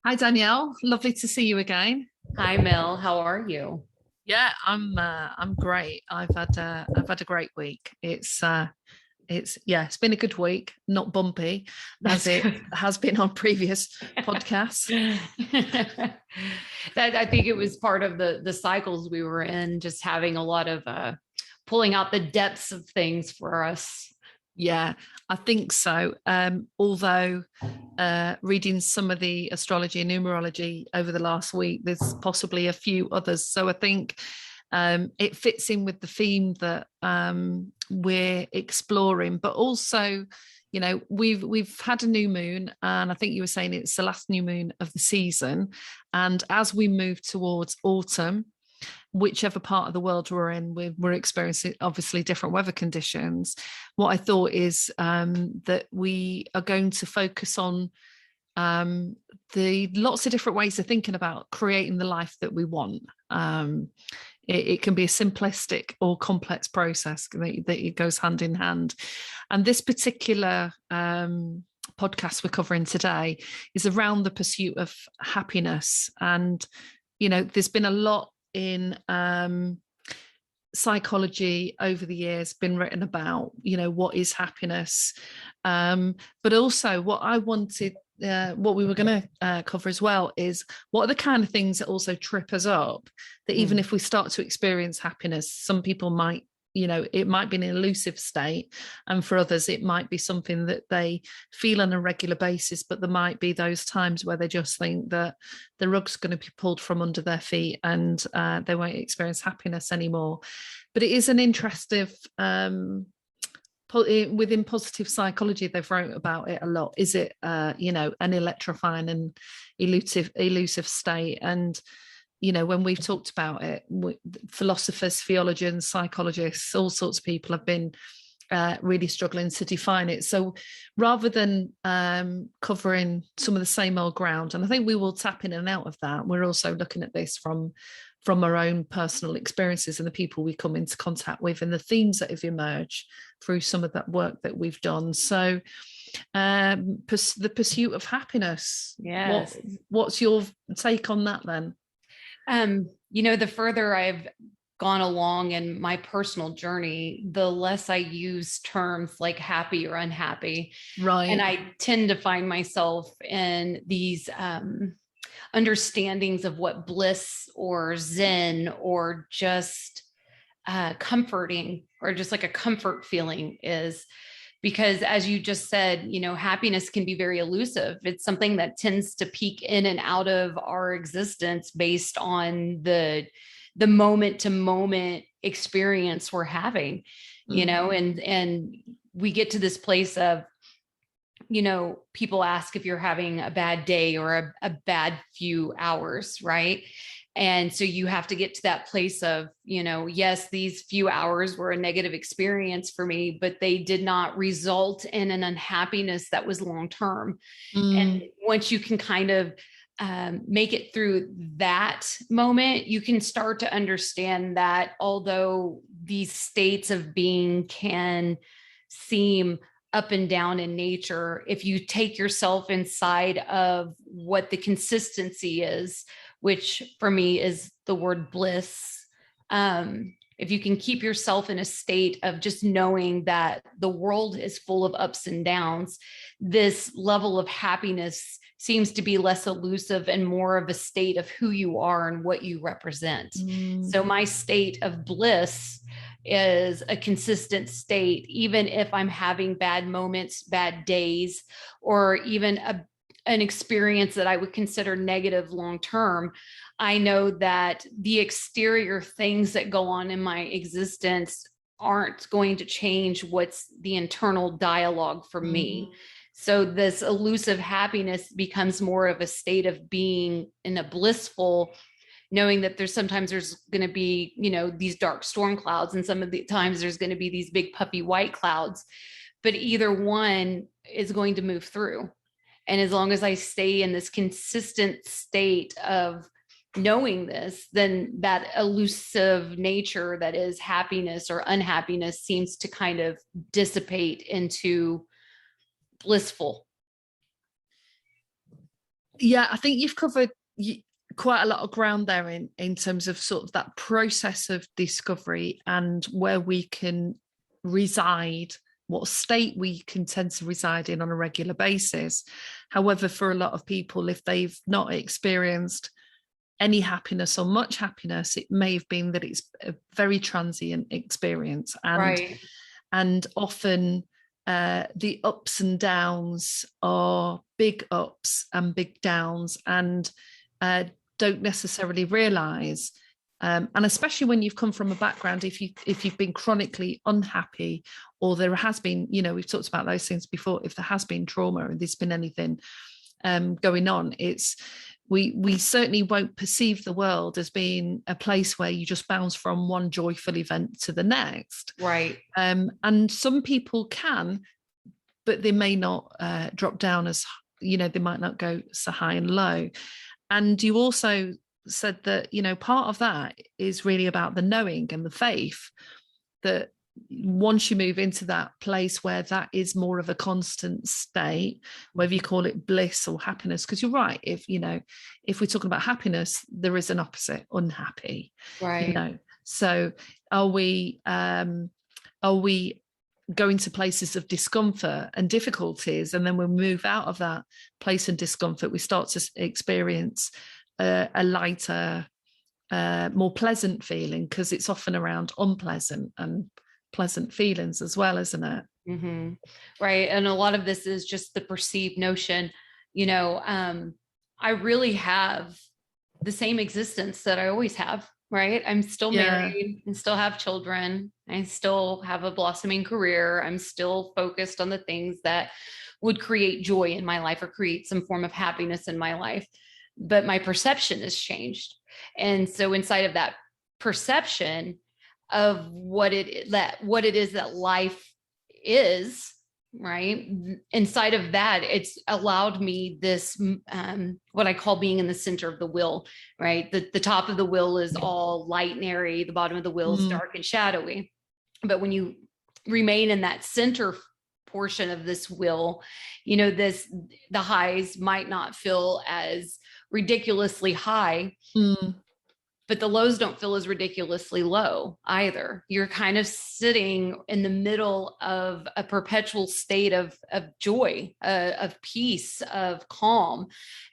Hi Danielle, lovely to see you again. Hi, Mel. How are you? Yeah, I'm great. I've had a great week. It's been a good week, not bumpy as That's it good. has been on previous podcasts. that I think it was part of the cycles we were in, just having a lot of pulling out the depths of things for us. Yeah, I think so. Although reading some of the astrology and numerology over the last week, there's possibly a few others. So I think it fits in with the theme that we're exploring, but also, we've had a new moon, and I think you were saying it's the last new moon of the season. And as we move towards autumn, whichever part of the world we're in, we're experiencing obviously different weather conditions. What I thought is that we are going to focus on the lots of different ways of thinking about creating the life that we want. It can be a simplistic or complex process that it goes hand in hand. And this particular podcast we're covering today is around the pursuit of happiness. And, there's been a lot in psychology over the years been written about, what is happiness. But also what I wanted, what we were going to cover as well is what are the kind of things that also trip us up, that even Mm. if we start to experience happiness, some people might, it might be an elusive state. And for others, it might be something that they feel on a regular basis, but there might be those times where they just think that the rug's going to be pulled from under their feet and they won't experience happiness anymore. But it is an interesting within positive psychology, they've wrote about it a lot. Is it an electrifying and elusive state? And when we've talked about it, philosophers, theologians, psychologists, all sorts of people have been really struggling to define it. So rather than covering some of the same old ground, and I think we will tap in and out of that, we're also looking at this from our own personal experiences and the people we come into contact with and the themes that have emerged through some of that work that we've done. So the pursuit of happiness. Yes. What's your take on that then? The further I've gone along in my personal journey, the less I use terms like happy or unhappy. And Right. I tend to find myself in these understandings of what bliss or zen or just comforting or just like a comfort feeling is. Because as you just said, happiness can be very elusive. It's something that tends to peak in and out of our existence based on the moment to moment experience we're having, and we get to this place of, people ask if you're having a bad day or a bad few hours, right? And so you have to get to that place of, yes, these few hours were a negative experience for me, but they did not result in an unhappiness that was long term. And once you can kind of make it through that moment, you can start to understand that although these states of being can seem up and down in nature, if you take yourself inside of what the consistency is, which for me is the word bliss. If you can keep yourself in a state of just knowing that the world is full of ups and downs, this level of happiness seems to be less elusive and more of a state of who you are and what you represent. So my state of bliss is a consistent state, even if I'm having bad moments, bad days, or even an experience that I would consider negative long term. I know that the exterior things that go on in my existence aren't going to change what's the internal dialogue for me. So this elusive happiness becomes more of a state of being in a blissful, knowing that there's going to be, these dark storm clouds, and some of the times there's going to be these big puffy white clouds, but either one is going to move through. And as long as I stay in this consistent state of knowing this, then that elusive nature that is happiness or unhappiness seems to kind of dissipate into blissful. Yeah, I think you've covered quite a lot of ground there in terms of sort of that process of discovery and where we can reside, what state we can tend to reside in on a regular basis. However, for a lot of people, if they've not experienced any happiness or much happiness, it may have been that it's a very transient experience, Right. and often the ups and downs are big ups and big downs, and don't necessarily realize. And especially when you've come from a background, if you've been chronically unhappy, or there has been, we've talked about those things before. If there has been trauma and there's been anything going on, it's we certainly won't perceive the world as being a place where you just bounce from one joyful event to the next. Right. And some people can, but they may not drop down as, they might not go so high and low. And you also said that, part of that is really about the knowing and the faith that once you move into that place where that is more of a constant state, whether you call it bliss or happiness, because you're right, if we're talking about happiness, there is an opposite, unhappy. Right. So are we going to places of discomfort and difficulties, and then we move out of that place and discomfort, we start to experience a lighter, more pleasant feeling, because it's often around unpleasant and pleasant feelings as well, isn't it? Mm-hmm. Right. And a lot of this is just the perceived notion, I really have the same existence that I always have, right? I'm still married and still have children. I still have a blossoming career. I'm still focused on the things that would create joy in my life or create some form of happiness in my life. But my perception has changed. And so inside of that perception of what it is that life is, right, inside of that, it's allowed me this what I call being in the center of the wheel, right? The top of the wheel is all light and airy, the bottom of the wheel is dark and shadowy. But when you remain in that center portion of this wheel, the highs might not feel as ridiculously high, but the lows don't feel as ridiculously low either. You're kind of sitting in the middle of a perpetual state of joy, of peace, of calm.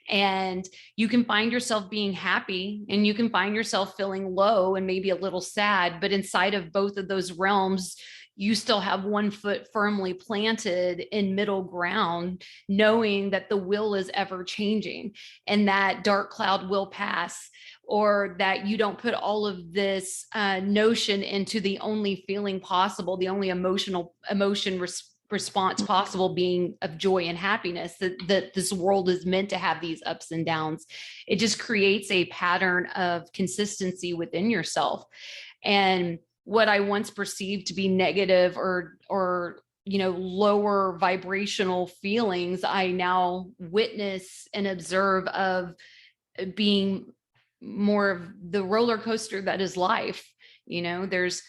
And you can find yourself being happy, and you can find yourself feeling low and maybe a little sad, but inside of both of those realms, you still have one foot firmly planted in middle ground, knowing that the will is ever changing and that dark cloud will pass, or that you don't put all of this notion into the only feeling possible, the only emotion response possible being of joy and happiness, that this world is meant to have these ups and downs. It just creates a pattern of consistency within yourself. And what I once perceived to be negative or lower vibrational feelings, I now witness and observe of being more of the roller coaster that is life. There's,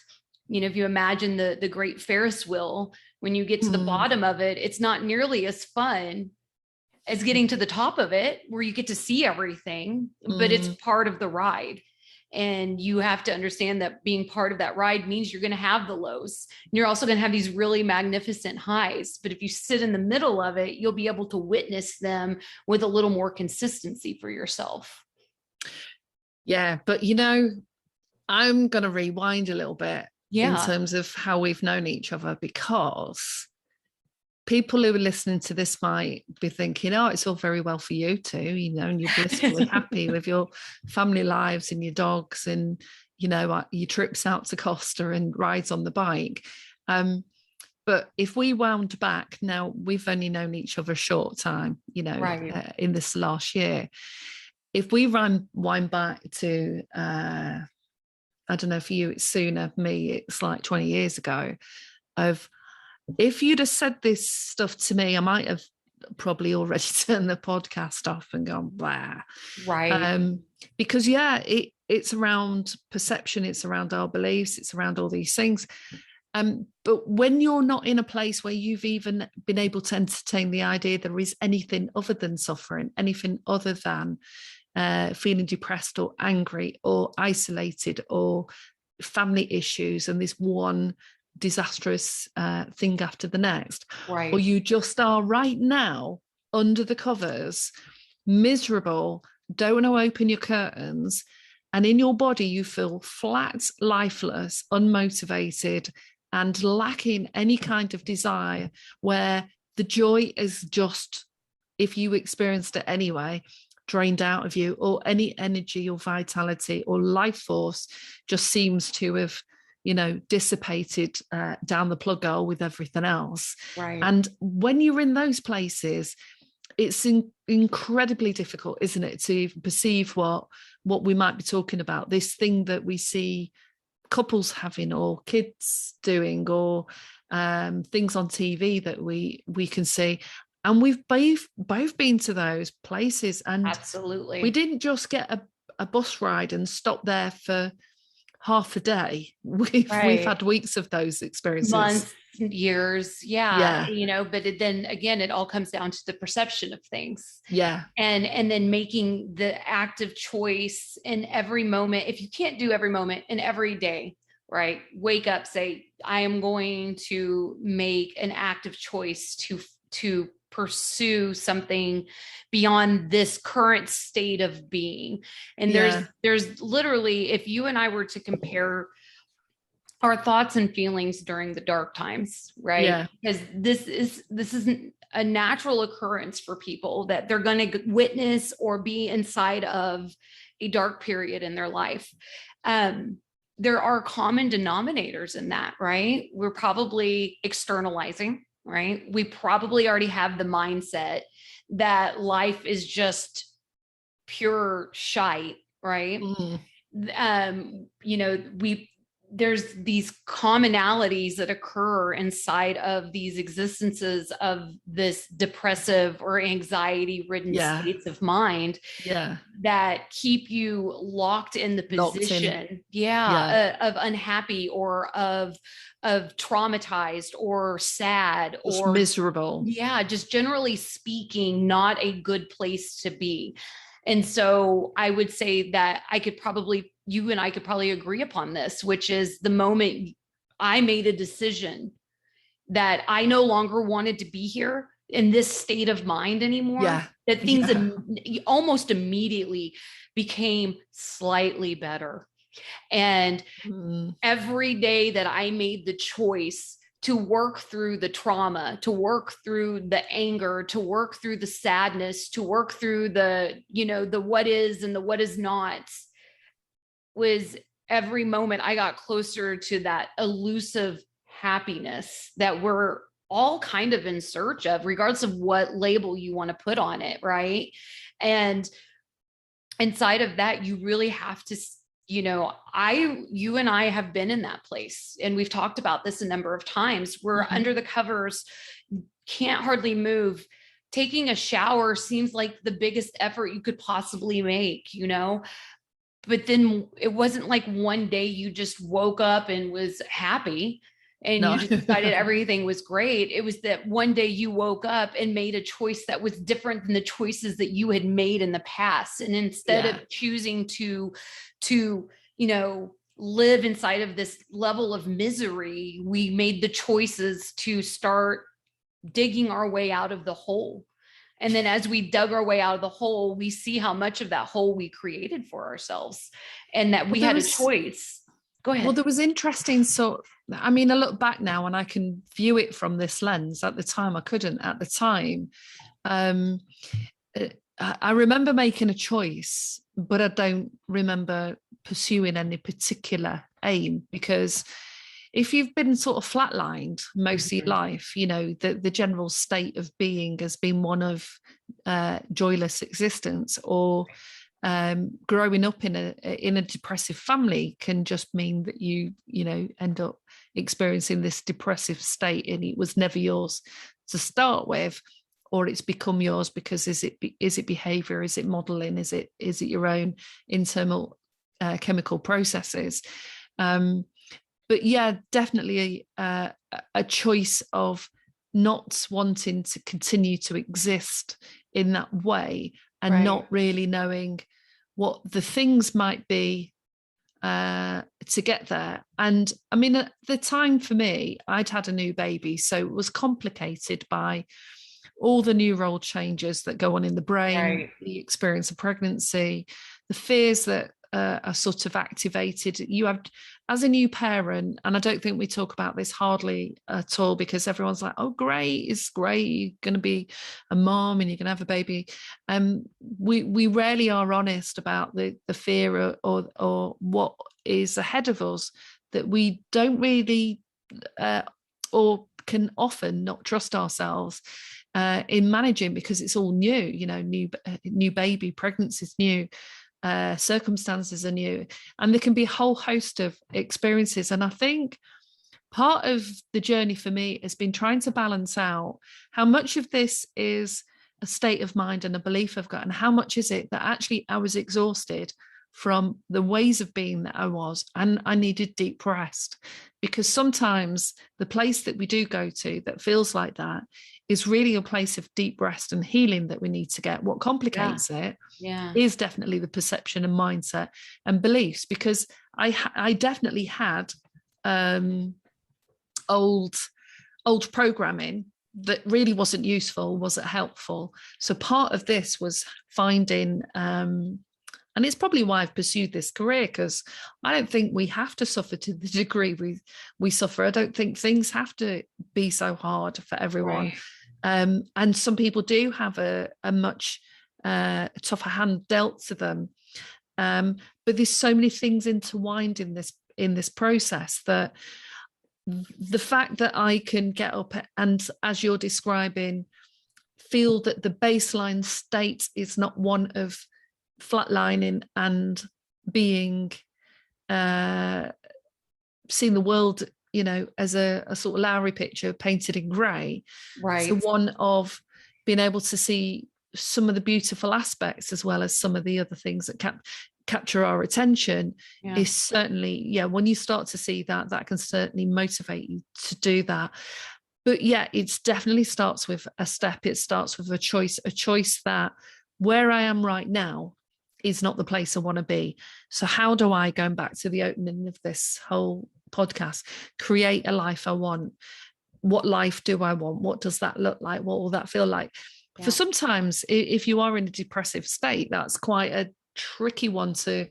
if you imagine the great Ferris wheel, when you get to the bottom of it, it's not nearly as fun as getting to the top of it, where you get to see everything, but it's part of the ride. And you have to understand that being part of that ride means you're going to have the lows. And you're also going to have these really magnificent highs. But if you sit in the middle of it, you'll be able to witness them with a little more consistency for yourself. Yeah. But, I'm going to rewind a little bit in terms of how we've known each other, because people who are listening to this might be thinking, oh, it's all very well for you too, and you're blissfully happy with your family lives and your dogs and, your trips out to Costa and rides on the bike. But if we wound back, now we've only known each other a short time, in this last year. If we wind back to, I don't know, for you, it's sooner, me, it's like 20 years ago, if you'd have said this stuff to me, I might have probably already turned the podcast off and gone, blah. Right. Because, it's around perception, it's around our beliefs, it's around all these things. But when you're not in a place where you've even been able to entertain the idea there is anything other than suffering, anything other than feeling depressed or angry or isolated or family issues and this one disastrous thing after the next, Right. or you just are right now under the covers, miserable, don't want to open your curtains, and in your body you feel flat, lifeless, unmotivated, and lacking any kind of desire, where the joy is just, if you experienced it anyway, drained out of you, or any energy or vitality or life force just seems to have, dissipated down the plug hole with everything else. Right. And when you're in those places, it's incredibly difficult, isn't it, to perceive what we might be talking about, this thing that we see couples having or kids doing, or things on TV that we can see. And we've both been to those places, and absolutely, we didn't just get a bus ride and stop there for half a day. We've had weeks of those experiences, months, years. Yeah. But then again, it all comes down to the perception of things. Yeah. And then making the active choice in every moment. If you can't do every moment in every day, right? Wake up, say, I am going to make an active choice to pursue something beyond this current state of being. And there's literally, if you and I were to compare our thoughts and feelings during the dark times, right? Yeah. Because this isn't a natural occurrence for people, that they're going to witness or be inside of a dark period in their life. There are common denominators in that, right? We're probably externalizing, right? We probably already have the mindset that life is just pure shite, right? There's these commonalities that occur inside of these existences of this depressive or anxiety ridden states of mind that keep you locked in the position of unhappy, or of traumatized, or sad, just or miserable. Just generally speaking, not a good place to be. And so I would say that you and I could probably agree upon this, which is the moment I made a decision that I no longer wanted to be here in this state of mind anymore, that things almost immediately became slightly better. And every day that I made the choice to work through the trauma, to work through the anger, to work through the sadness, to work through the what is and the what is not, was every moment I got closer to that elusive happiness that we're all kind of in search of, regardless of what label you want to put on it, right? And inside of that, you really have to, you and I have been in that place, and we've talked about this a number of times. We're under the covers, can't hardly move. Taking a shower seems like the biggest effort you could possibly make, but then it wasn't like one day you just woke up and was happy and you just decided everything was great. It was that one day you woke up and made a choice that was different than the choices that you had made in the past. And instead of choosing to live inside of this level of misery, we made the choices to start digging our way out of the hole. And then as we dug our way out of the hole, we see how much of that hole we created for ourselves, and that we had a choice. Go ahead. Well, there was interesting I look back now and I can view it from this lens. At the time, I couldn't. At the time, I remember making a choice, but I don't remember pursuing any particular aim, because if you've been sort of flatlined most of your life, the general state of being has been one of joyless existence, or growing up in a depressive family can just mean that you end up experiencing this depressive state, and it was never yours to start with, or it's become yours because is it behavior, is it modeling, is it your own internal chemical processes. but yeah, definitely a choice of not wanting to continue to exist in that way, and Right. not really knowing what the things might be to get there. And I mean, at the time for me, I'd had a new baby, so it was complicated by all the neural changes that go on in the brain, Right. the experience of pregnancy, the fears that are sort of activated. You have, as a new parent, and I don't think we talk about this hardly at all, because everyone's like, oh, great, it's great, you're going to be a mom and you're going to have a baby. We rarely are honest about the fear or what is ahead of us, that we don't really or can often not trust ourselves in managing, because it's all new, new baby, pregnancy's new, circumstances are new, and there can be a whole host of experiences. And I think part of the journey for me has been trying to balance out how much of this is a state of mind and a belief I've got, and how much is it that actually I was exhausted from the ways of being that I was, and I needed deep rest. Because sometimes the place that we do go to that feels like that is really a place of deep rest and healing that we need to get. What complicates it is definitely the perception and mindset and beliefs, because I definitely had old programming that really wasn't useful, wasn't helpful. So part of this was finding and it's probably why I've pursued this career, because I don't think we have to suffer to the degree we suffer. I don't think things have to be so hard for everyone. Right. And some people do have a much tougher hand dealt to them. But there's so many things intertwined in this process, that the fact that I can get up and, as you're describing, feel that the baseline state is not one of flatlining and being seeing the world, as a sort of Lowry picture painted in grey. Right. So one of being able to see some of the beautiful aspects, as well as some of the other things that capture our attention, is certainly, when you start to see that can certainly motivate you to do that. But it definitely starts with a step. It starts with a choice that where I am right now is not the place I want to be. So how do I, going back to the opening of this whole podcast, create a life I want? What life do I want? What does that look like? What will that feel like? For sometimes, if you are in a depressive state, that's quite a tricky one to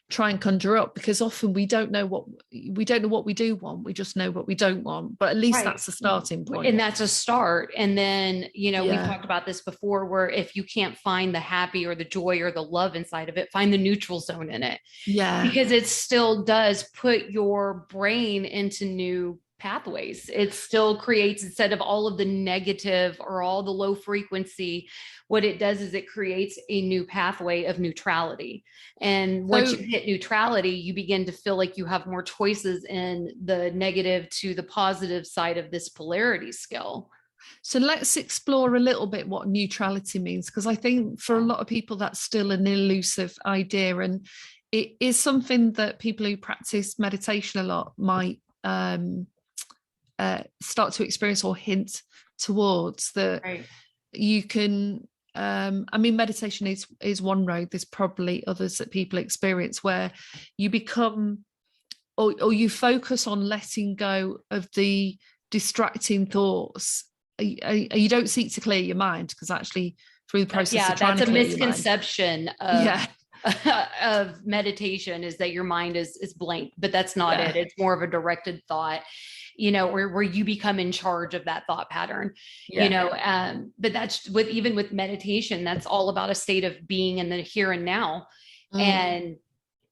try and conjure up, because often we don't know what we do want. We just know what we don't want. But at least that's the starting point. And that's a start. And then, we've talked about this before, where if you can't find the happy or the joy or the love inside of it, find the neutral zone in it. Yeah. Because it still does put your brain into new pathways. It still creates, instead of all of the negative or all the low frequency, what it does is it creates a new pathway of neutrality. And once you hit neutrality, you begin to feel like you have more choices in the negative to the positive side of this polarity scale. So let's explore a little bit what neutrality means, because I think for a lot of people that's still an elusive idea, and it is something that people who practice meditation a lot might start to experience or hint towards. That you can meditation is one road. There's probably others that people experience, where you become or you focus on letting go of the distracting thoughts. You don't seek to clear your mind, because actually through the process of trying to clear your mind, that's a misconception of meditation, is that your mind is blank, but that's not it. It's more of a directed thought, where you become in charge of that thought pattern, but that's even with meditation, that's all about a state of being in the here and now. And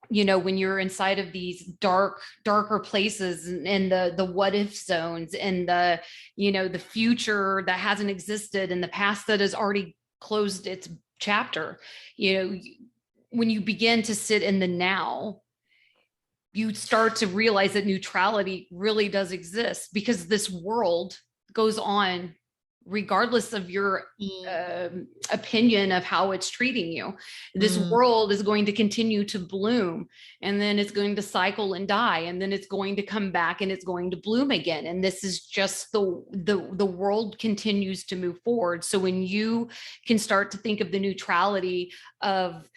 when you're inside of these darker places, and the what if zones, and the future that hasn't existed, and the past that has already closed its chapter, when you begin to sit in the now, you start to realize that neutrality really does exist, because this world goes on regardless of your opinion of how it's treating you. This Mm. world is going to continue to bloom, and then it's going to cycle and die, and then it's going to come back and it's going to bloom again. And this is just the world continues to move forward. So when you can start to think of the neutrality of,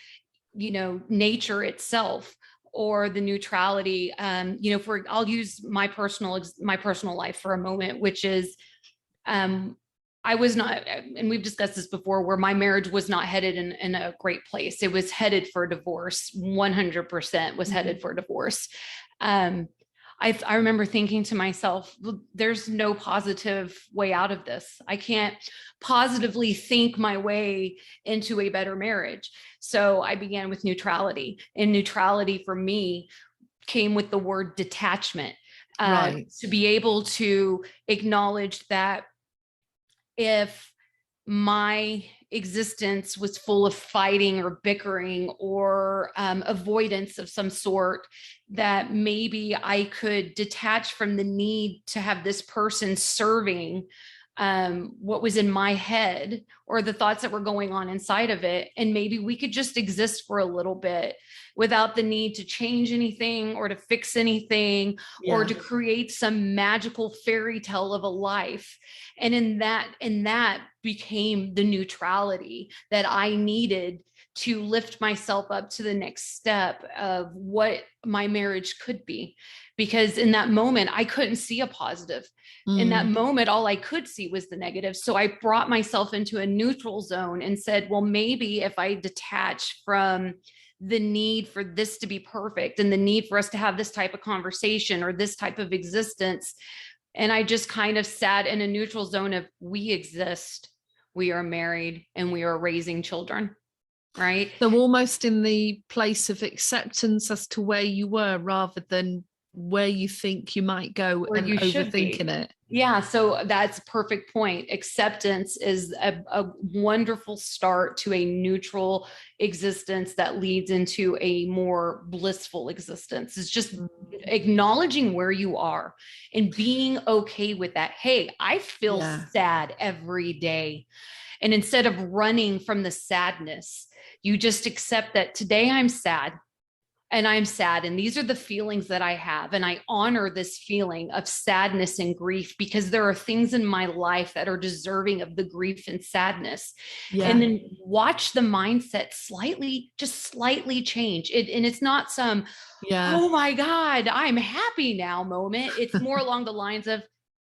you know, nature itself, or the neutrality, you know, for, I'll use my personal life for a moment, which is, I was not, and we've discussed this before, where my marriage was not headed in a great place. It was headed for divorce. 100% was headed for divorce. I remember thinking to myself, there's no positive way out of this. I can't positively think my way into a better marriage. So I began with neutrality, and neutrality for me came with the word detachment. Right. To be able to acknowledge that if my existence was full of fighting or bickering or avoidance of some sort, that maybe I could detach from the need to have this person serving what was in my head or the thoughts that were going on inside of it. And maybe we could just exist for a little bit without the need to change anything or to fix anything, or to create some magical fairy tale of a life. And in that became the neutrality that I needed to lift myself up to the next step of what my marriage could be. Because in that moment, I couldn't see a positive. In that moment, all I could see was the negative. So I brought myself into a neutral zone and said, well, maybe if I detach from the need for this to be perfect and the need for us to have this type of conversation or this type of existence, and I just kind of sat in a neutral zone of, we exist, we are married, and we are raising children. Right. So almost in the place of acceptance as to where you were, rather than where you think you might go and overthinking it. Yeah. So that's a perfect point. Acceptance is a wonderful start to a neutral existence that leads into a more blissful existence. It's just acknowledging where you are and being okay with that. Hey, I feel sad every day. And instead of running from the sadness, you just accept that today I'm sad. And I'm sad. And these are the feelings that I have. And I honor this feeling of sadness and grief, because there are things in my life that are deserving of the grief and sadness. And then watch the mindset just slightly change it. And it's not some, oh my God, I'm happy now moment. It's more along the lines of,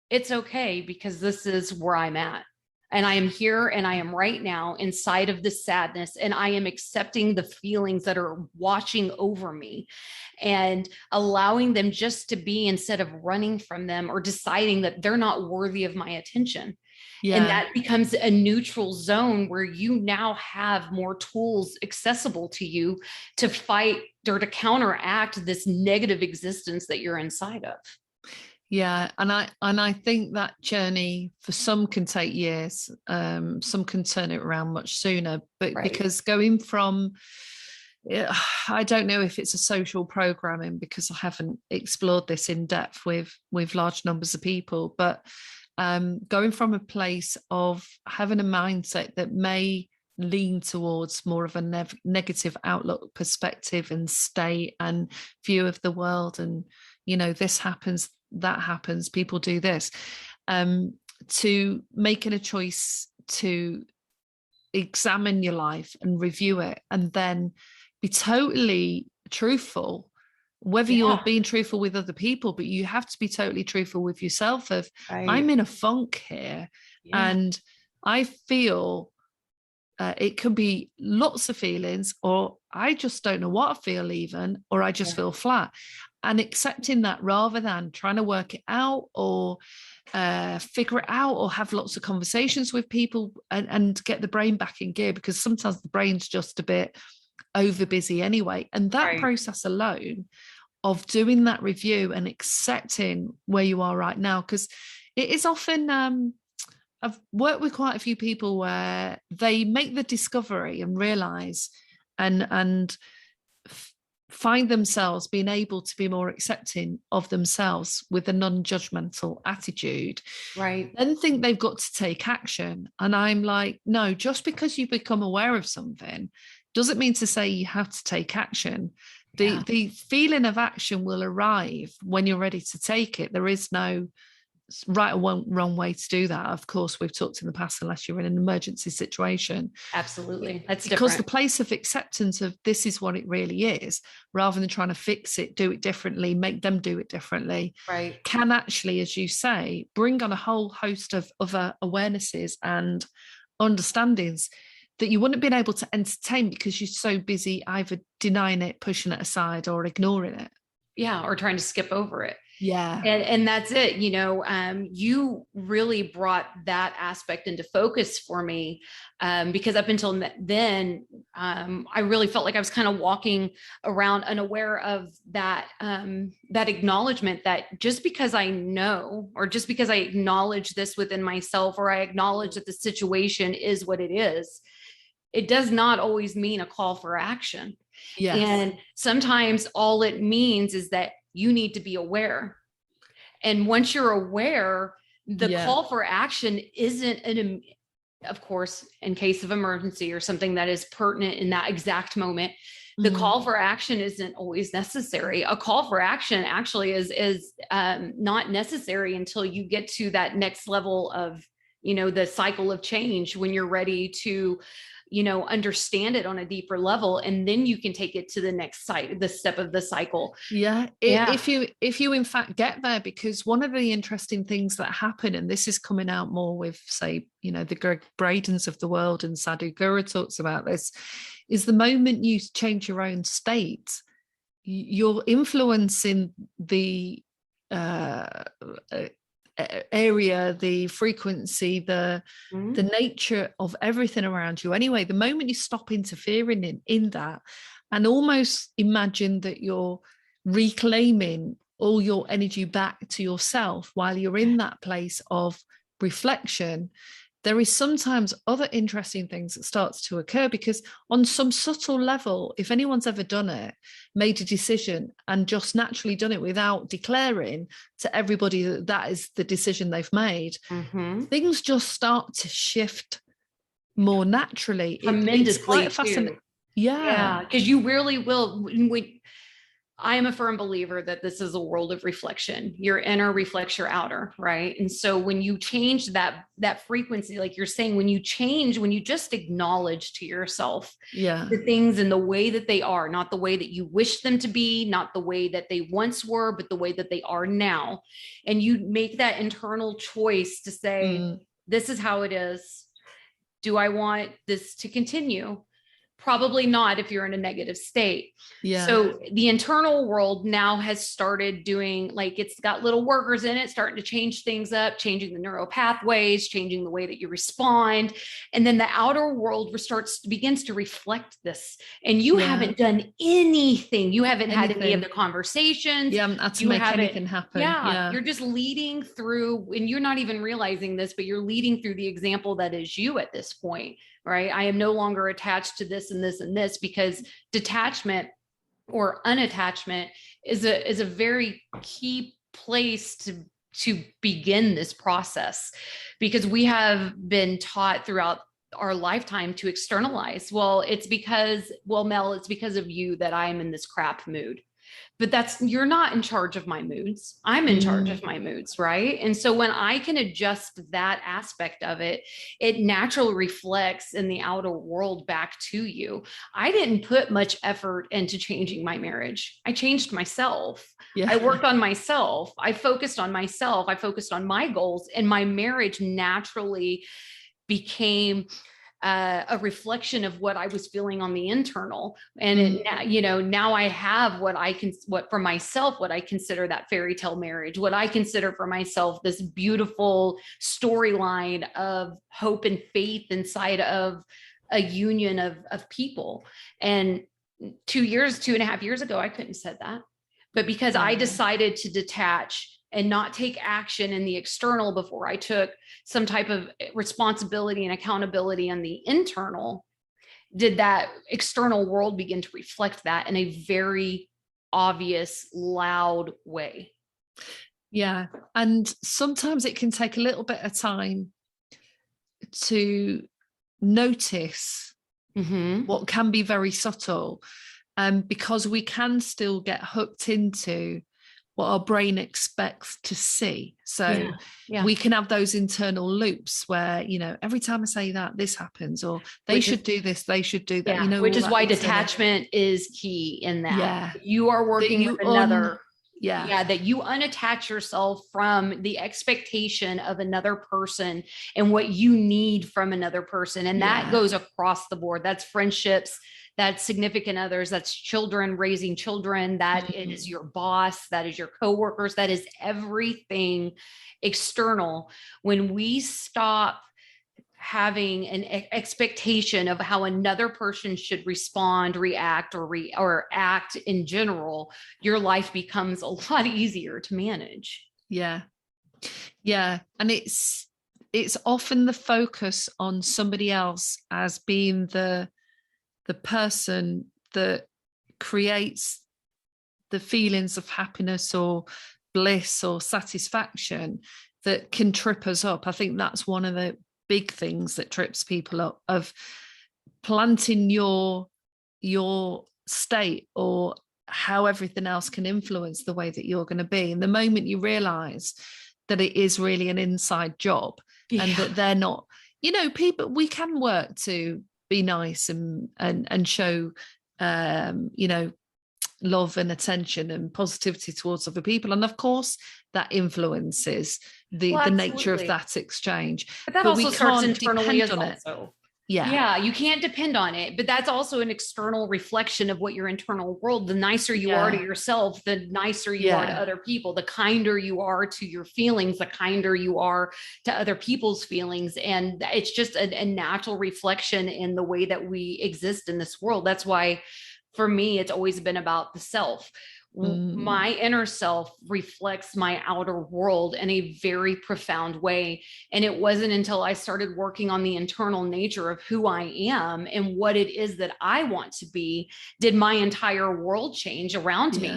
it's okay, because this is where I'm at. And I am here and I am right now inside of this sadness, and I am accepting the feelings that are washing over me and allowing them just to be, instead of running from them or deciding that they're not worthy of my attention. And that becomes a neutral zone where you now have more tools accessible to you to fight or to counteract this negative existence that you're inside of. Yeah, and I think that journey for some can take years. Some can turn it around much sooner, but because going from, I don't know if it's a social programming, because I haven't explored this in depth with large numbers of people, but going from a place of having a mindset that may lean towards more of a negative outlook, perspective and state and view of the world, and you know, this happens, that happens, people do this, to making a choice to examine your life and review it, and then be totally truthful, whether you're being truthful with other people, but you have to be totally truthful with yourself of, I'm in a funk here and I feel it could be lots of feelings, or I just don't know what I feel even, or I just feel flat. And accepting that, rather than trying to work it out or figure it out or have lots of conversations with people and get the brain back in gear, because sometimes the brain's just a bit over busy anyway. And that process alone of doing that review and accepting where you are right now, because it is often, I've worked with quite a few people where they make the discovery and realize and find themselves being able to be more accepting of themselves with a non-judgmental attitude, Right. then think they've got to take action. And I'm like, no, just because you become aware of something doesn't mean to say you have to take action. The feeling of action will arrive when you're ready to take it. There is no right or wrong way to do that. Of course, we've talked in the past, unless you're in an emergency situation. Absolutely. That's because different. the place of acceptance of this is what it really is, rather than trying to fix it, do it differently, make them do it differently, Right. can actually, as you say, bring on a whole host of other awarenesses and understandings that you wouldn't have been able to entertain because you're so busy either denying it, pushing it aside, or ignoring it. Yeah. Or trying to skip over it. Yeah. And that's it. You really brought that aspect into focus for me, because up until then, I really felt like I was kind of walking around unaware of that, that acknowledgement that just because I know, or just because I acknowledge this within myself, or I acknowledge that the situation is what it is, it does not always mean a call for action. Yes. And sometimes all it means is that you need to be aware. And once you're aware, the call for action isn't of course, in case of emergency or something that is pertinent in that exact moment, the call for action isn't always necessary. A call for action actually is not necessary until you get to that next level of, the cycle of change, when you're ready to, understand it on a deeper level, and then you can take it to the next the step of the cycle. If you in fact get there, because one of the interesting things that happen, and this is coming out more with, say, the Greg Bradens of the world, and Sadhu Guru talks about this, is the moment you change your own state, you're influencing the area, the frequency, the nature of everything around you. Anyway, the moment you stop interfering in that, and almost imagine that you're reclaiming all your energy back to yourself while you're in that place of reflection, there is sometimes other interesting things that starts to occur, because on some subtle level, if anyone's ever done it, made a decision and just naturally done it without declaring to everybody that that is the decision they've made, things just start to shift more naturally. Tremendously, it's quite fascinating. Yeah, because you really will. I am a firm believer that this is a world of reflection. Your inner reflects your outer, right? And so when you change that frequency, like you're saying, when you just acknowledge to yourself the things in the way that they are, not the way that you wish them to be, not the way that they once were, but the way that they are now. And you make that internal choice to say, this is how it is. Do I want this to continue? Probably not if you're in a negative state. So the internal world now has started doing, like, it's got little workers in it, starting to change things up, changing the neural pathways, changing the way that you respond. And then the outer world begins to reflect this. And you haven't done anything. You haven't had any of the conversations. You haven't had to make anything happen. You're just leading through, and you're not even realizing this, but you're leading through the example that is you at this point. Right? I am no longer attached to this and this and this, because detachment or unattachment is a very key place to begin this process, because we have been taught throughout our lifetime to externalize. Well, Mel, it's because of you that I'm in this crap mood. But you're not in charge of my moods. I'm in charge of my moods, right? And so when I can adjust that aspect of it, it naturally reflects in the outer world back to you. I didn't put much effort into changing my marriage. I changed myself. I worked on myself. I focused on myself. I focused on my goals, and my marriage naturally became a reflection of what I was feeling on the internal. And now I have what I consider that fairy tale marriage, what I consider for myself this beautiful storyline of hope and faith inside of a union of people. And 2.5 years ago, I couldn't have said that, but because I decided to detach and not take action in the external before I took some type of responsibility and accountability on the internal, did that external world begin to reflect that in a very obvious, loud way. Yeah. And sometimes it can take a little bit of time to notice what can be very subtle, because we can still get hooked into what our brain expects to see. So we can have those internal loops where, you know, every time I say that, this happens, or they should do this, they should do that, you know, which is why detachment is key in that. Yeah. You are working with another. That you unattach yourself from the expectation of another person and what you need from another person. And that goes across the board. That's friendships, that's significant others, that's children, raising children, that is your boss, that is your coworkers, that is everything external. When we stop having an expectation of how another person should respond, react, or act in general, your life becomes a lot easier to manage. Yeah. And it's often the focus on somebody else as being the person that creates the feelings of happiness or bliss or satisfaction that can trip us up. I think that's one of the big things that trips people up, of planting your state or how everything else can influence the way that you're going to be. And the moment you realize that it is really an inside job, and that they're not, you know, people, we can work to be nice and show, you know, love and attention and positivity towards other people. And of course, that influences the nature of that exchange. But that also starts internally as also. Yeah, you can't depend on it, but that's also an external reflection of what your internal world. The nicer you are to yourself, the nicer you are to other people, the kinder you are to your feelings, the kinder you are to other people's feelings. And it's just a natural reflection in the way that we exist in this world. That's why, for me, it's always been about the self. My inner self reflects my outer world in a very profound way. And it wasn't until I started working on the internal nature of who I am and what it is that I want to be, did my entire world change around me.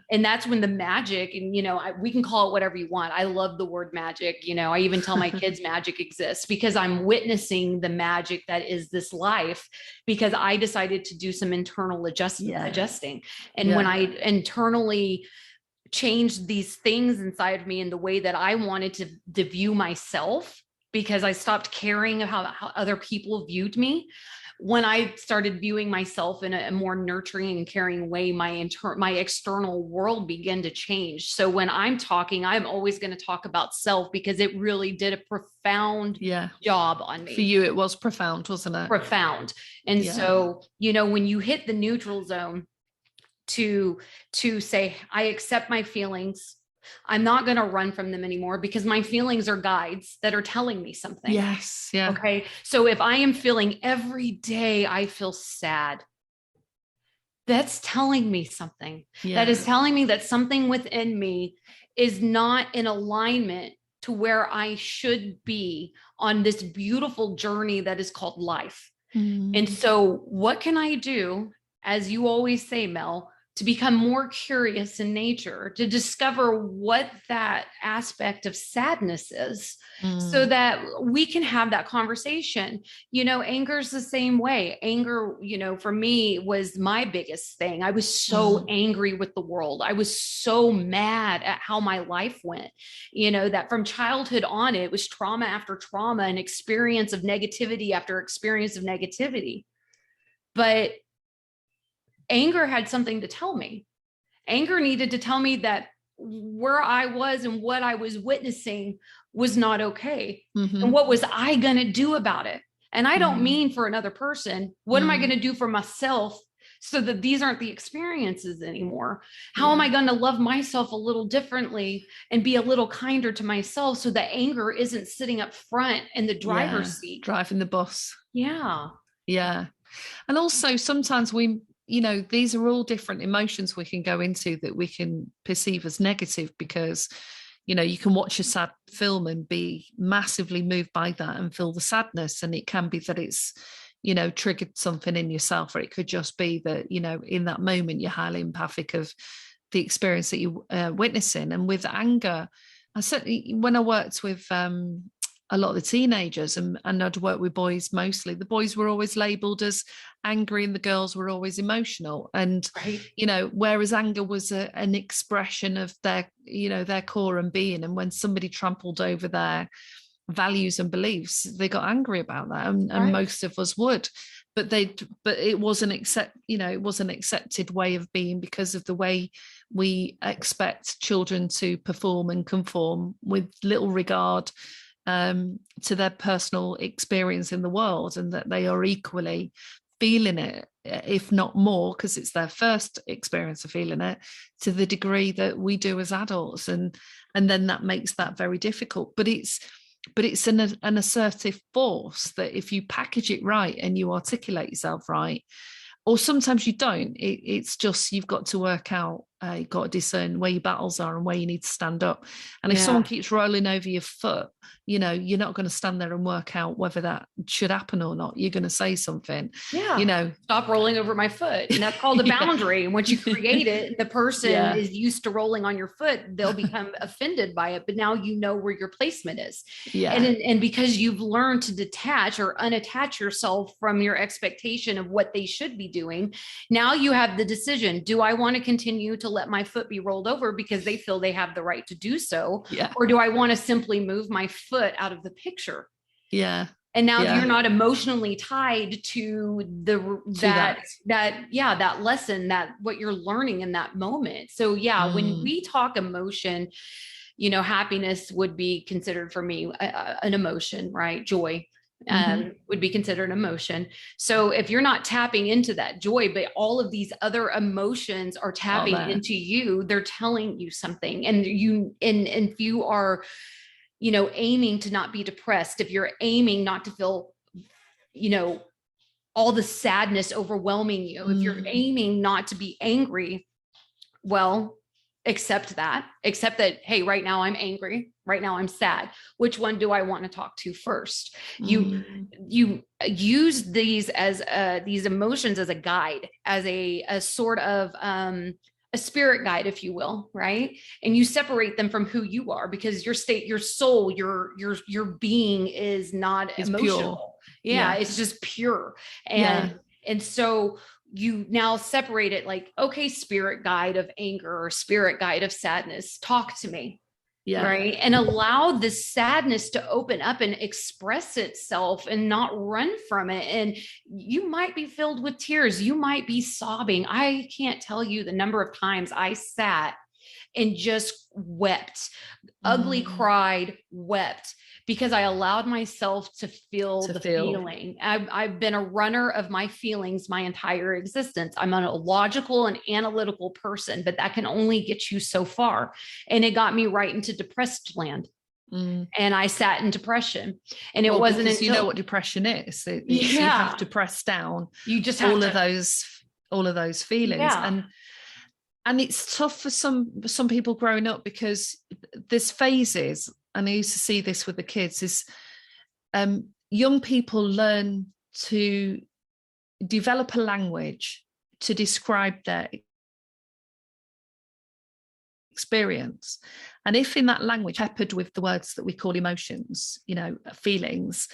And that's when the magic, and, you know, we can call it whatever you want. I love the word magic. You know, I even tell my kids magic exists, because I'm witnessing the magic that is this life, because I decided to do some internal adjusting. And when I internally changed these things inside of me in the way that I wanted to view myself, because I stopped caring how other people viewed me. When I started viewing myself in a more nurturing and caring way, my external world began to change. So when I'm talking, I'm always going to talk about self, because it really did a profound job on me. For you, it was profound, wasn't it? Profound. And so, you know, when you hit the neutral zone, to say, I accept my feelings. I'm not going to run from them anymore, because my feelings are guides that are telling me something. Yes. Yeah. Okay. So if I am feeling every day, I feel sad, that's telling me something. That is telling me that something within me is not in alignment to where I should be on this beautiful journey that is called life. And so what can I do, as you always say, Mel, to become more curious in nature, to discover what that aspect of sadness is, so that we can have that conversation. You know, anger is the same way. Anger, you know, for me was my biggest thing. I was so angry with the world. I was so mad at how my life went, you know, that from childhood on, it was trauma after trauma and experience of negativity after experience of negativity. But anger had something to tell me. Anger needed to tell me that where I was and what I was witnessing was not okay. And what was I going to do about it? And I don't mean for another person. What am I going to do for myself so that these aren't the experiences anymore? How am I going to love myself a little differently and be a little kinder to myself, so that anger isn't sitting up front in the driver's seat, driving the bus? Yeah. And also sometimes you know, these are all different emotions we can go into that we can perceive as negative, because, you know, you can watch a sad film and be massively moved by that and feel the sadness. And it can be that it's, triggered something in yourself, or it could just be that, in that moment, you're highly empathic of the experience that you're witnessing. And with anger, I certainly, when I worked with a lot of the teenagers, and I'd work with boys mostly, the boys were always labeled as angry and the girls were always emotional. And, right. Whereas anger was an expression of their core and being. And when somebody trampled over their values and beliefs, they got angry about that, and most of us would. But it wasn't it was an accepted way of being, because of the way we expect children to perform and conform, with little regard to their personal experience in the world, and that they are equally feeling it, if not more, because it's their first experience of feeling it, to the degree that we do as adults. And then that makes that very difficult. But it's an assertive force that, if you package it right and you articulate yourself right, or sometimes you don't, it's just, you've got to work out, you've got to discern where your battles are and where you need to stand up. And if someone keeps rolling over your foot, you're not going to stand there and work out whether that should happen or not. You're going to say something. Stop rolling over my foot. And that's called a boundary. And once you create it, the person is used to rolling on your foot, they'll become offended by it. But now you know where your placement is. And because you've learned to detach or unattach yourself from your expectation of what they should be doing, now you have the decision: do I want to continue to let my foot be rolled over because they feel they have the right to do so? Or do I want to simply move my foot out of the picture? And now you're not emotionally tied to that lesson, that what you're learning in that moment. So when we talk emotion, happiness would be considered for me an emotion, right? Joy would be considered an emotion. So if you're not tapping into that joy, but all of these other emotions are tapping into you, they're telling you something. And if you are, aiming to not be depressed, if you're aiming not to feel, all the sadness overwhelming you, if you're aiming not to be angry, well, accept that, hey, right now I'm angry. Right now I'm sad. Which one do I want to talk to first? You use these as these emotions as a guide, as a sort of a spirit guide, if you will, right? And you separate them from who you are, because your state, your soul, your being is not emotional. It's just pure. And so you now separate it, like, okay, spirit guide of anger or spirit guide of sadness, talk to me. Right. And allow this sadness to open up and express itself and not run from it. And you might be filled with tears. You might be sobbing. I can't tell you the number of times I sat and just wept, ugly cried, wept, because I allowed myself to feel the feeling. I've been a runner of my feelings my entire existence. I'm a logical and analytical person, but that can only get you so far. And it got me right into depressed land. And I sat in depression. And it wasn't until, you know what depression is. You have to press down. You just have all of those feelings. And it's tough for some people growing up, because there's phases, and I used to see this with the kids, is young people learn to develop a language to describe their experience. And if in that language peppered with the words that we call emotions, feelings,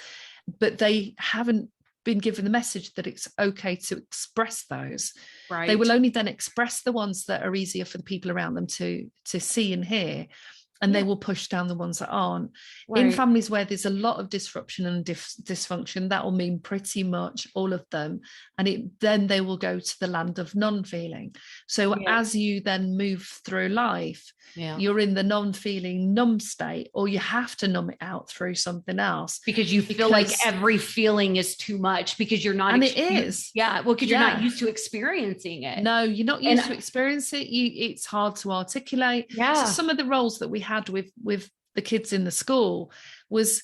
but they haven't been given the message that it's okay to express those, they will only then express the ones that are easier for the people around them to see and hear. And they will push down the ones that aren't. In families where there's a lot of disruption and dysfunction, that will mean pretty much all of them. And then they will go to the land of non-feeling. So as you then move through life, you're in the non-feeling numb state, or you have to numb it out through something else. Because you feel like every feeling is too much, because you're not. And it is. Because you're not used to experiencing it. No, you're not used to experience it. It's hard to articulate. So some of the roles that we had with the kids in the school was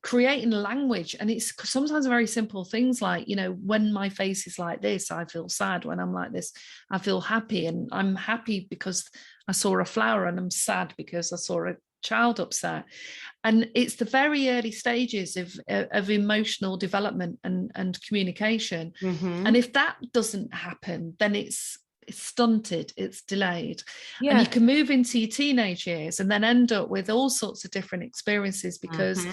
creating language. And it's sometimes very simple things like, when my face is like this, I feel sad. When I'm like this, I feel happy. And I'm happy because I saw a flower, and I'm sad because I saw child upset. And it's the very early stages of emotional development and communication. Mm-hmm. And if that doesn't happen, then it's stunted, it's delayed. Yeah. And you can move into your teenage years and then end up with all sorts of different experiences because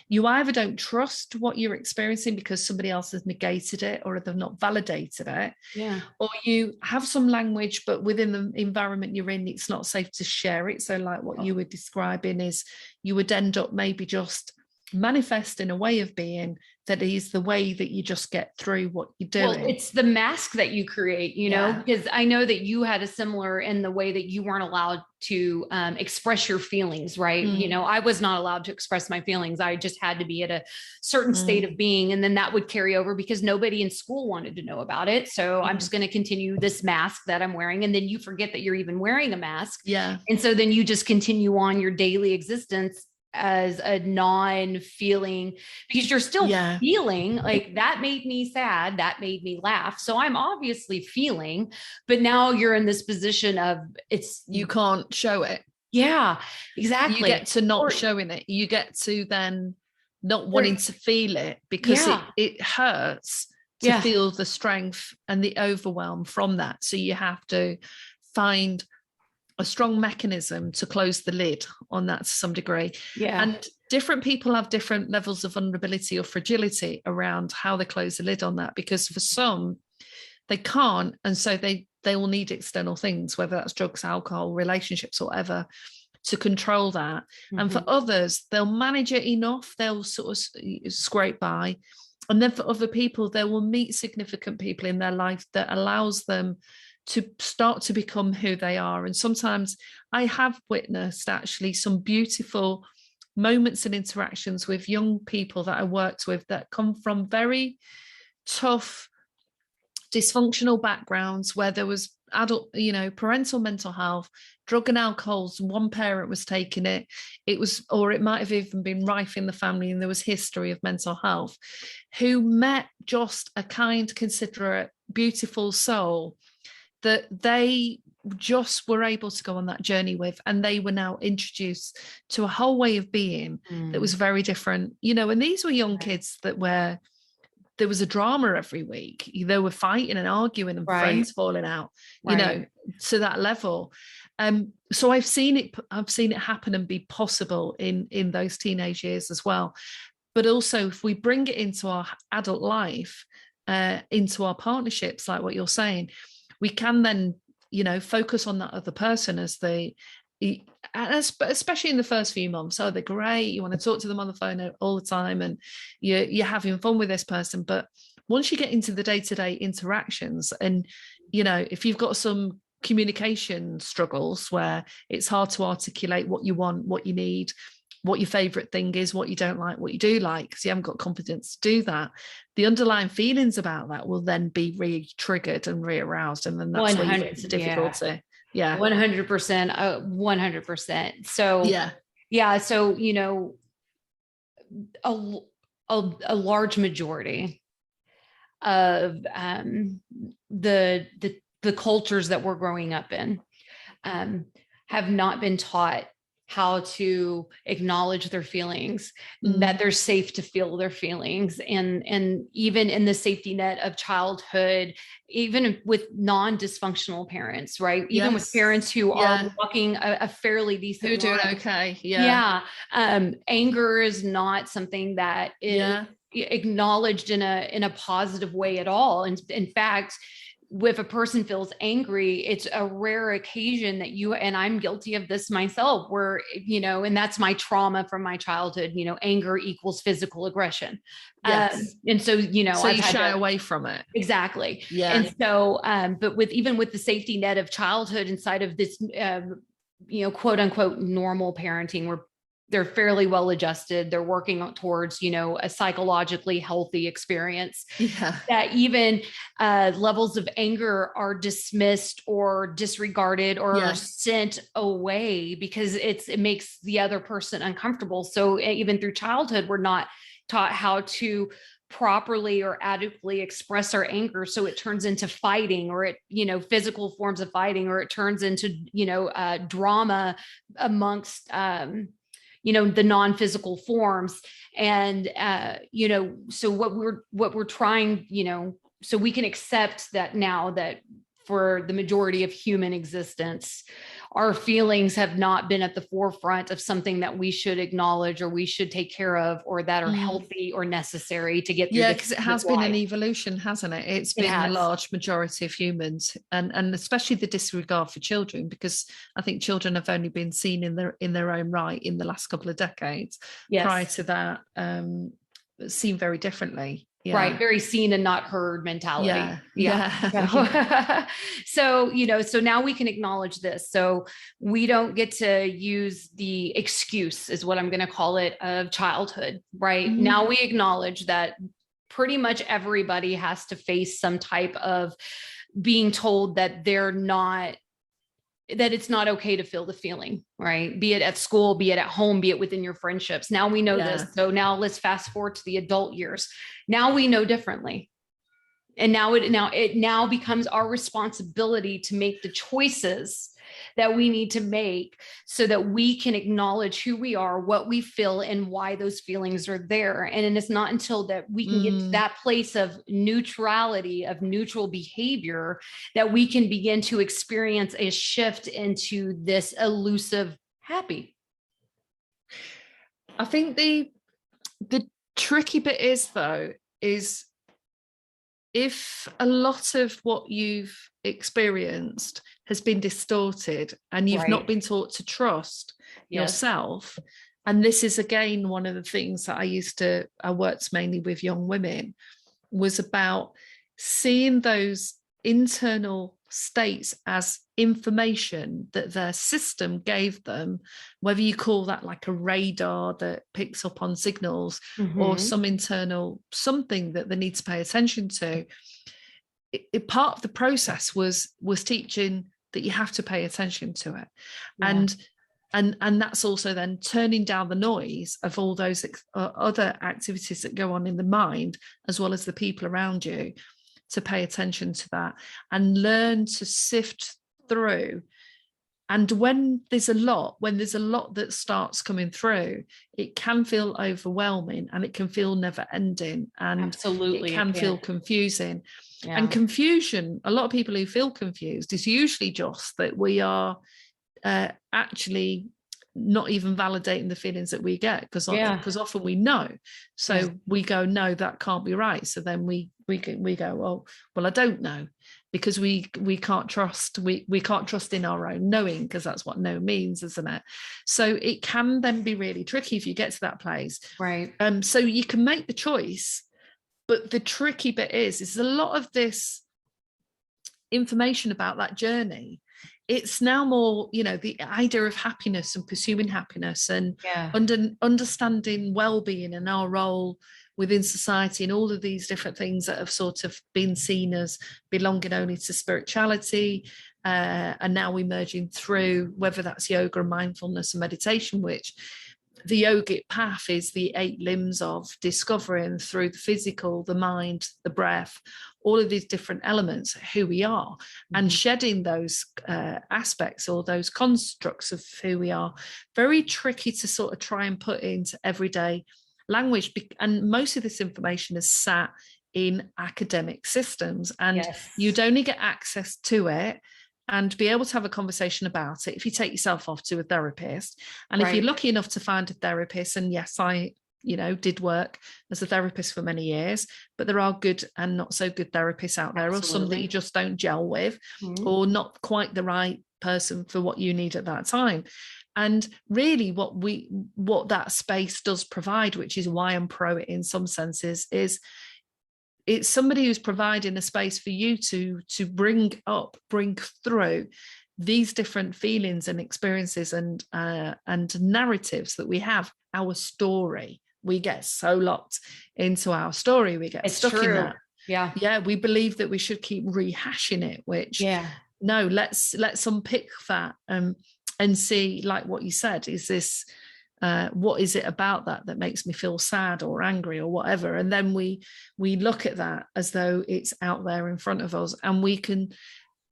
you either don't trust what you're experiencing because somebody else has negated it or they've not validated it. Yeah. Or you have some language, but within the environment you're in, it's not safe to share it. So like what you were describing is you would end up maybe just manifesting a way of being that is the way that you just get through what you're doing. Well, it's the mask that you create, you know, because I know that you had a similar in the way that you weren't allowed to express your feelings, right? You know, I was not allowed to express my feelings. I just had to be at a certain state of being. And then that would carry over because nobody in school wanted to know about it. So I'm just going to continue this mask that I'm wearing. And then you forget that you're even wearing a mask. Yeah. And so then you just continue on your daily existence as a non-feeling, because you're still feeling like that made me sad, that made me laugh. So I'm obviously feeling, but now you're in this position of you can't show it. Yeah, exactly. You get to not showing it. You get to then not wanting to feel it because it hurts to feel the strength and the overwhelm from that. So you have to find a strong mechanism to close the lid on that to some degree. Yeah. And different people have different levels of vulnerability or fragility around how they close the lid on that, because for some, they can't. And so they will need external things, whether that's drugs, alcohol, relationships, or whatever, to control that. And for others, they'll manage it enough. They'll sort of scrape by. And then for other people, they will meet significant people in their life that allows them to start to become who they are. And sometimes I have witnessed actually some beautiful moments and interactions with young people that I worked with that come from very tough, dysfunctional backgrounds where there was adult, parental mental health, drug and alcohol. One parent was taking it. It was, or it might have even been rife in the family, and there was history of mental health, who met just a kind, considerate, beautiful soul that they just were able to go on that journey with. And they were now introduced to a whole way of being that was very different, and these were young kids that there was a drama every week. They were fighting and arguing and friends falling out, to that level. So I've seen it happen and be possible in those teenage years as well. But also if we bring it into our adult life, into our partnerships, like what you're saying, we can then, focus on that other person as especially in the first few months. Oh, they're great. You want to talk to them on the phone all the time and you're having fun with this person. But once you get into the day-to-day interactions and, if you've got some communication struggles where it's hard to articulate what you want, what you need, what your favorite thing is, what you don't like, what you do like, because you haven't got confidence to do that, the underlying feelings about that will then be re-triggered and re-aroused. And then that's where it's difficulty. Yeah. 100%. 100%. So, So, a large majority of the cultures that we're growing up in have not been taught how to acknowledge their feelings, that they're safe to feel their feelings. And even in the safety net of childhood, even with non-dysfunctional parents, right? Even with parents who are walking a fairly decent who are doing okay. Anger is not something that is acknowledged in a positive way at all. And in fact, if a person feels angry, it's a rare occasion that and I'm guilty of this myself, where, and that's my trauma from my childhood, anger equals physical aggression. Yes. And so, so you shy away from it. Exactly. Yeah. And so, but even with the safety net of childhood inside of this, quote unquote, normal parenting, where they're fairly well adjusted, they're working towards, a psychologically healthy experience, that even levels of anger are dismissed or disregarded or sent away because it makes the other person uncomfortable. So even through childhood, we're not taught how to properly or adequately express our anger. So it turns into fighting, or it, physical forms of fighting, or it turns into, drama amongst, the non-physical forms. And, so what we're trying, so we can accept that now, that for the majority of human existence, our feelings have not been at the forefront of something that we should acknowledge, or we should take care of, or that are healthy or necessary to get through. Yeah, because it has been an evolution, hasn't it? It's been the large majority of humans, and especially the disregard for children, because I think children have only been seen in their own right in the last couple of decades. Yes. Prior to that, seen very differently. Yeah. Right. Very seen and not heard mentality. Yeah. So, so now we can acknowledge this. So we don't get to use the excuse, is what I'm going to call it, of childhood, right? Mm-hmm. Now we acknowledge that pretty much everybody has to face some type of being told that that it's not okay to feel the feeling, right? Be it at school, be it at home, be it within your friendships. Now we know this. So now let's fast forward to the adult years. Now we know differently. And now it becomes our responsibility to make the choices that we need to make, so that we can acknowledge who we are, what we feel, and why those feelings are there. And it's not until that we can get to that place of neutrality, of neutral behavior, that we can begin to experience a shift into this elusive happy. I think the tricky bit is if a lot of what you've experienced has been distorted, and you've not been taught to trust yourself. And this is, again, one of the things that I worked mainly with young women, was about seeing those internal states as information that their system gave them, whether you call that like a radar that picks up on signals, or some internal something that they need to pay attention to. Part of the process was teaching that you have to pay attention to it. And that's also then turning down the noise of all those other activities that go on in the mind, as well as the people around you, to pay attention to that and learn to sift through. And when there's a lot that starts coming through, it can feel overwhelming, and it can feel never ending, and absolutely it can feel confusing. And confusion, a lot of people who feel confused, is usually just that we are actually not even validating the feelings that we get, because often we know. So we go, no, that can't be right. So then we go, well, I don't know, because we can't trust, we can't trust in our own knowing, because that's what no means, isn't it? So it can then be really tricky if you get to that place. Right. So you can make the choice, but the tricky bit is a lot of this information about that journey. It's now more, the idea of happiness and pursuing happiness, and understanding well-being and our role within society, and all of these different things that have sort of been seen as belonging only to spirituality, and now emerging through, whether that's yoga and mindfulness and meditation, which the yogic path is the 8 limbs of discovering through the physical, the mind, the breath, all of these different elements, who we are, and shedding those aspects or those constructs of who we are. Very tricky to sort of try and put into everyday language. And most of this information is sat in academic systems, and you'd only get access to it and be able to have a conversation about it if you take yourself off to a therapist. And if you're lucky enough to find a therapist, and yes, I did work as a therapist for many years, but there are good and not so good therapists out there, or some that you just don't gel with, or not quite the right person for what you need at that time. And really what that space does provide, which is why I'm pro it in some senses, is it's somebody who's providing a space for you to bring through these different feelings and experiences and narratives that we have. Our story, we get so locked into our story, we get stuck in that. We believe that we should keep rehashing it, which no, let's unpick that and see, like what you said, is this what is it about that makes me feel sad or angry or whatever? And then we look at that as though it's out there in front of us, and we can,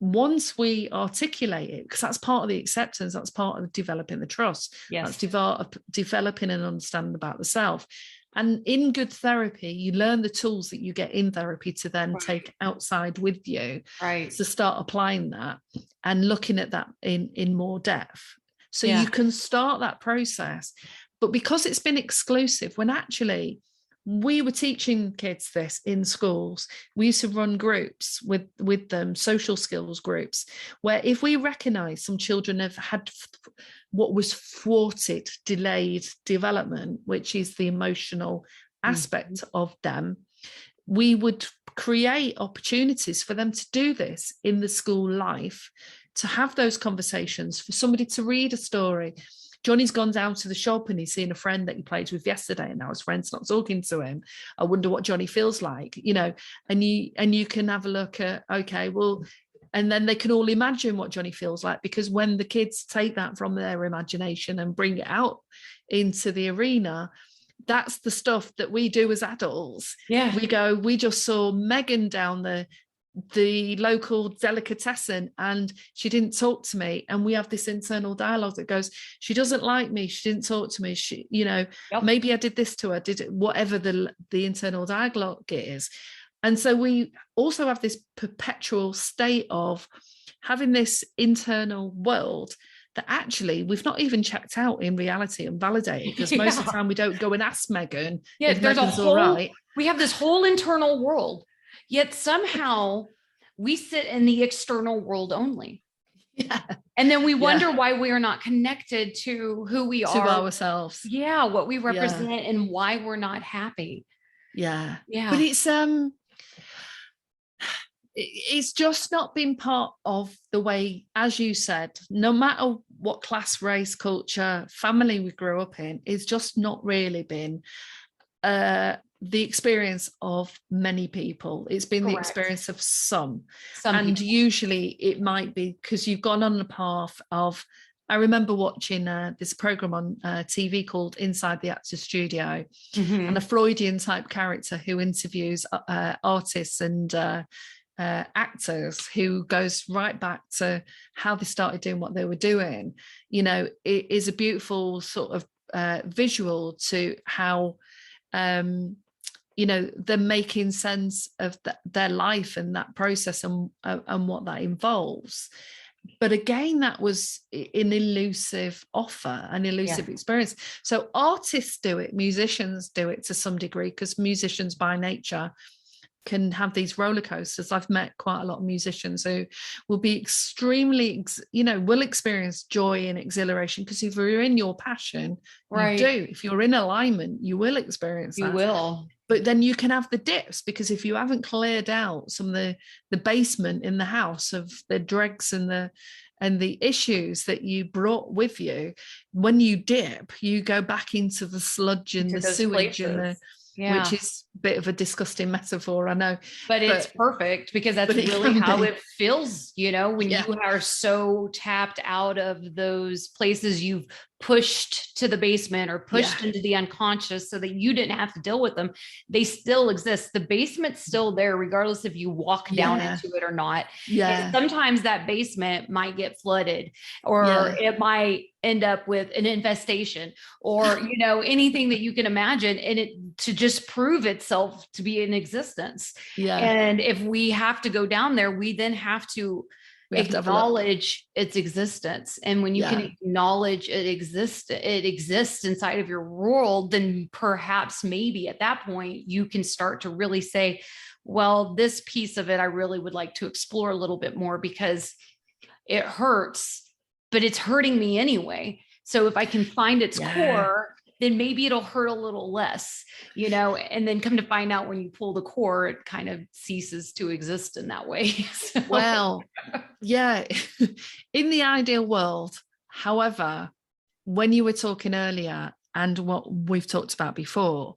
once we articulate it, because that's part of the acceptance, that's part of developing the trust, that's developing an understanding about the self. And in good therapy, you learn the tools that you get in therapy to then take outside with you, to start applying that and looking at that in more depth. So you can start that process. But because it's been exclusive, when actually we were teaching kids this in schools, we used to run groups with them, social skills groups, where if we recognize some children have had what was thwarted, delayed development, which is the emotional aspect of them, we would create opportunities for them to do this in the school life, to have those conversations, for somebody to read a story. Johnny's gone down to the shop and he's seen a friend that he played with yesterday, and now his friend's not talking to him. I wonder what Johnny feels like, and you can have a look at, okay, well, and then they can all imagine what Johnny feels like, because when the kids take that from their imagination and bring it out into the arena, that's the stuff that we do as adults. We just saw Megan down the local delicatessen and she didn't talk to me, and we have this internal dialogue that goes, she doesn't like me, she didn't talk to me, she, maybe I did this to her, did it, whatever the internal dialogue is. And so we also have this perpetual state of having this internal world that actually we've not even checked out in reality and validated, because most of the time we don't go and ask Megan if Megan's all right. We have this whole internal world, yet somehow we sit in the external world only. And then we wonder why we are not connected to who we are, to ourselves. What we represent and why we're not happy. But it's just not been part of the way, as you said, no matter what class, race, culture, family we grew up in, it's just not really been the experience of many people. It's been the experience of some and people. Usually it might be because you've gone on the path of, I remember watching this program on TV called Inside the Actor's Studio, and a Freudian type character who interviews artists and actors, who goes right back to how they started doing what they were doing. It is a beautiful sort of visual to how they're making sense of their life and that process and what that involves. But again, that was an elusive offer, an elusive experience. So artists do it, musicians do it to some degree, because musicians by nature can have these roller coasters. I've met quite a lot of musicians who will be extremely, will experience joy and exhilaration, because if you're in your passion, you do. If you're in alignment, you will experience that. You will. But then you can have the dips, because if you haven't cleared out some of the basement in the house of the dregs and the issues that you brought with you, when you dip, you go back into the sludge and the sewage places. Which is a bit of a disgusting metaphor, I know. But it's perfect, because that's really how it feels, when you are so tapped out of those places you've pushed to the basement or pushed into the unconscious so that you didn't have to deal with them. They still exist. The basement's still there, regardless if you walk down into it or not. And sometimes that basement might get flooded, or it might end up with an infestation, or anything that you can imagine, and it to just prove itself to be in existence. And if we have to go down there, we then have to acknowledge its existence. And when you can acknowledge it exists inside of your world, then perhaps maybe at that point you can start to really say, well, this piece of it I really would like to explore a little bit more, because it hurts, but it's hurting me anyway. So if I can find its core, then maybe it'll hurt a little less, and then come to find out when you pull the core, it kind of ceases to exist in that way. So. Well, in the ideal world. However, when you were talking earlier and what we've talked about before,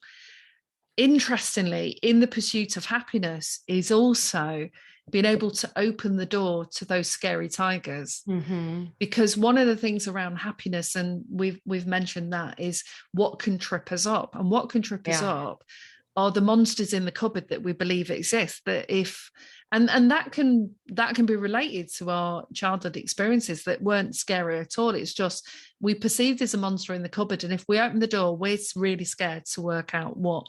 interestingly, in the pursuit of happiness is also being able to open the door to those scary tigers. Mm-hmm. Because one of the things around happiness, and we've mentioned that, is what can trip us up. And what can trip us up are the monsters in the cupboard that we believe exist. That if and that can be related to our childhood experiences that weren't scary at all. It's just we perceived as a monster in the cupboard, and if we open the door, we're really scared to work out what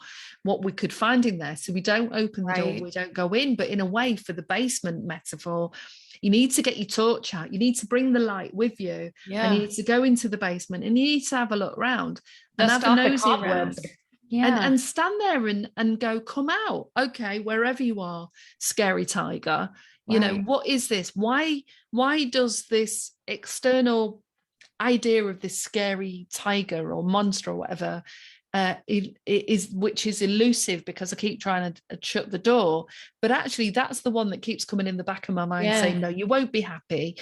we could find in there. So we don't open the door, we don't go in. But in a way, for the basement metaphor, you need to get your torch out. You need to bring the light with you, and you need to go into the basement, and you need to have a look around and have a nosy around. And stand there and go, come out. Okay, wherever you are, scary tiger. You know, what is this? Why does this external idea of this scary tiger or monster or whatever which is elusive, because I keep trying to shut the door, but actually that's the one that keeps coming in the back of my mind saying, no, you won't be happy.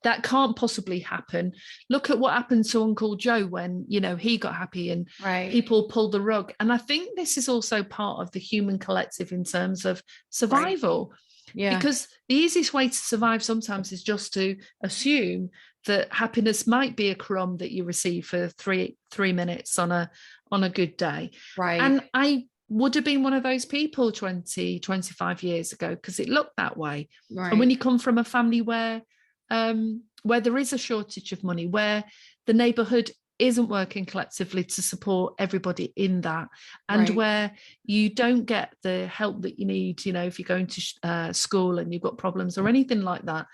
That can't possibly happen. Look at what happened to Uncle Joe when, you know, he got happy and people pulled the rug. And I think this is also part of the human collective in terms of survival. Because the easiest way to survive sometimes is just to assume that happiness might be a crumb that you receive for three minutes on a good day. And I would have been one of those people 25 years ago, because it looked that way. And when you come from a family where there is a shortage of money, where the neighborhood isn't working collectively to support everybody in that, and where you don't get the help that you need, you know, if you're going to school and you've got problems or anything like that,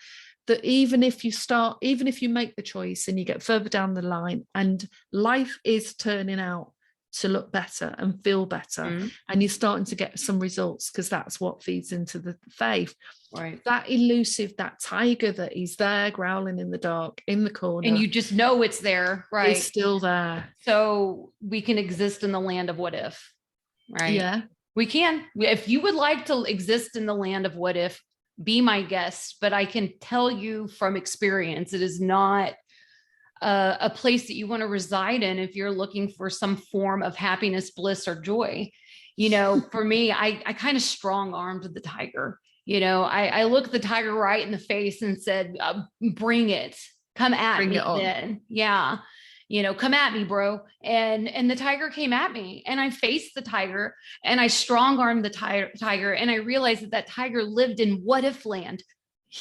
that even if you make the choice and you get further down the line and life is turning out to look better and feel better, and you're starting to get some results, because that's what feeds into the faith. That elusive, that tiger that is there growling in the dark in the corner, and you just know it's there, it's still there. So we can exist in the land of what if, we can. If you would like to exist in the land of what if, be my guest. But I can tell you from experience, it is not a place that you want to reside in if you're looking for some form of happiness, bliss, or joy. You know, for me, I kind of strong-armed the tiger. You know, I looked the tiger right in the face and said, bring it, come at me then. You know, come at me, bro. And the tiger came at me, and I faced the tiger, and I strong-armed the tiger. And I realized that tiger lived in what if land.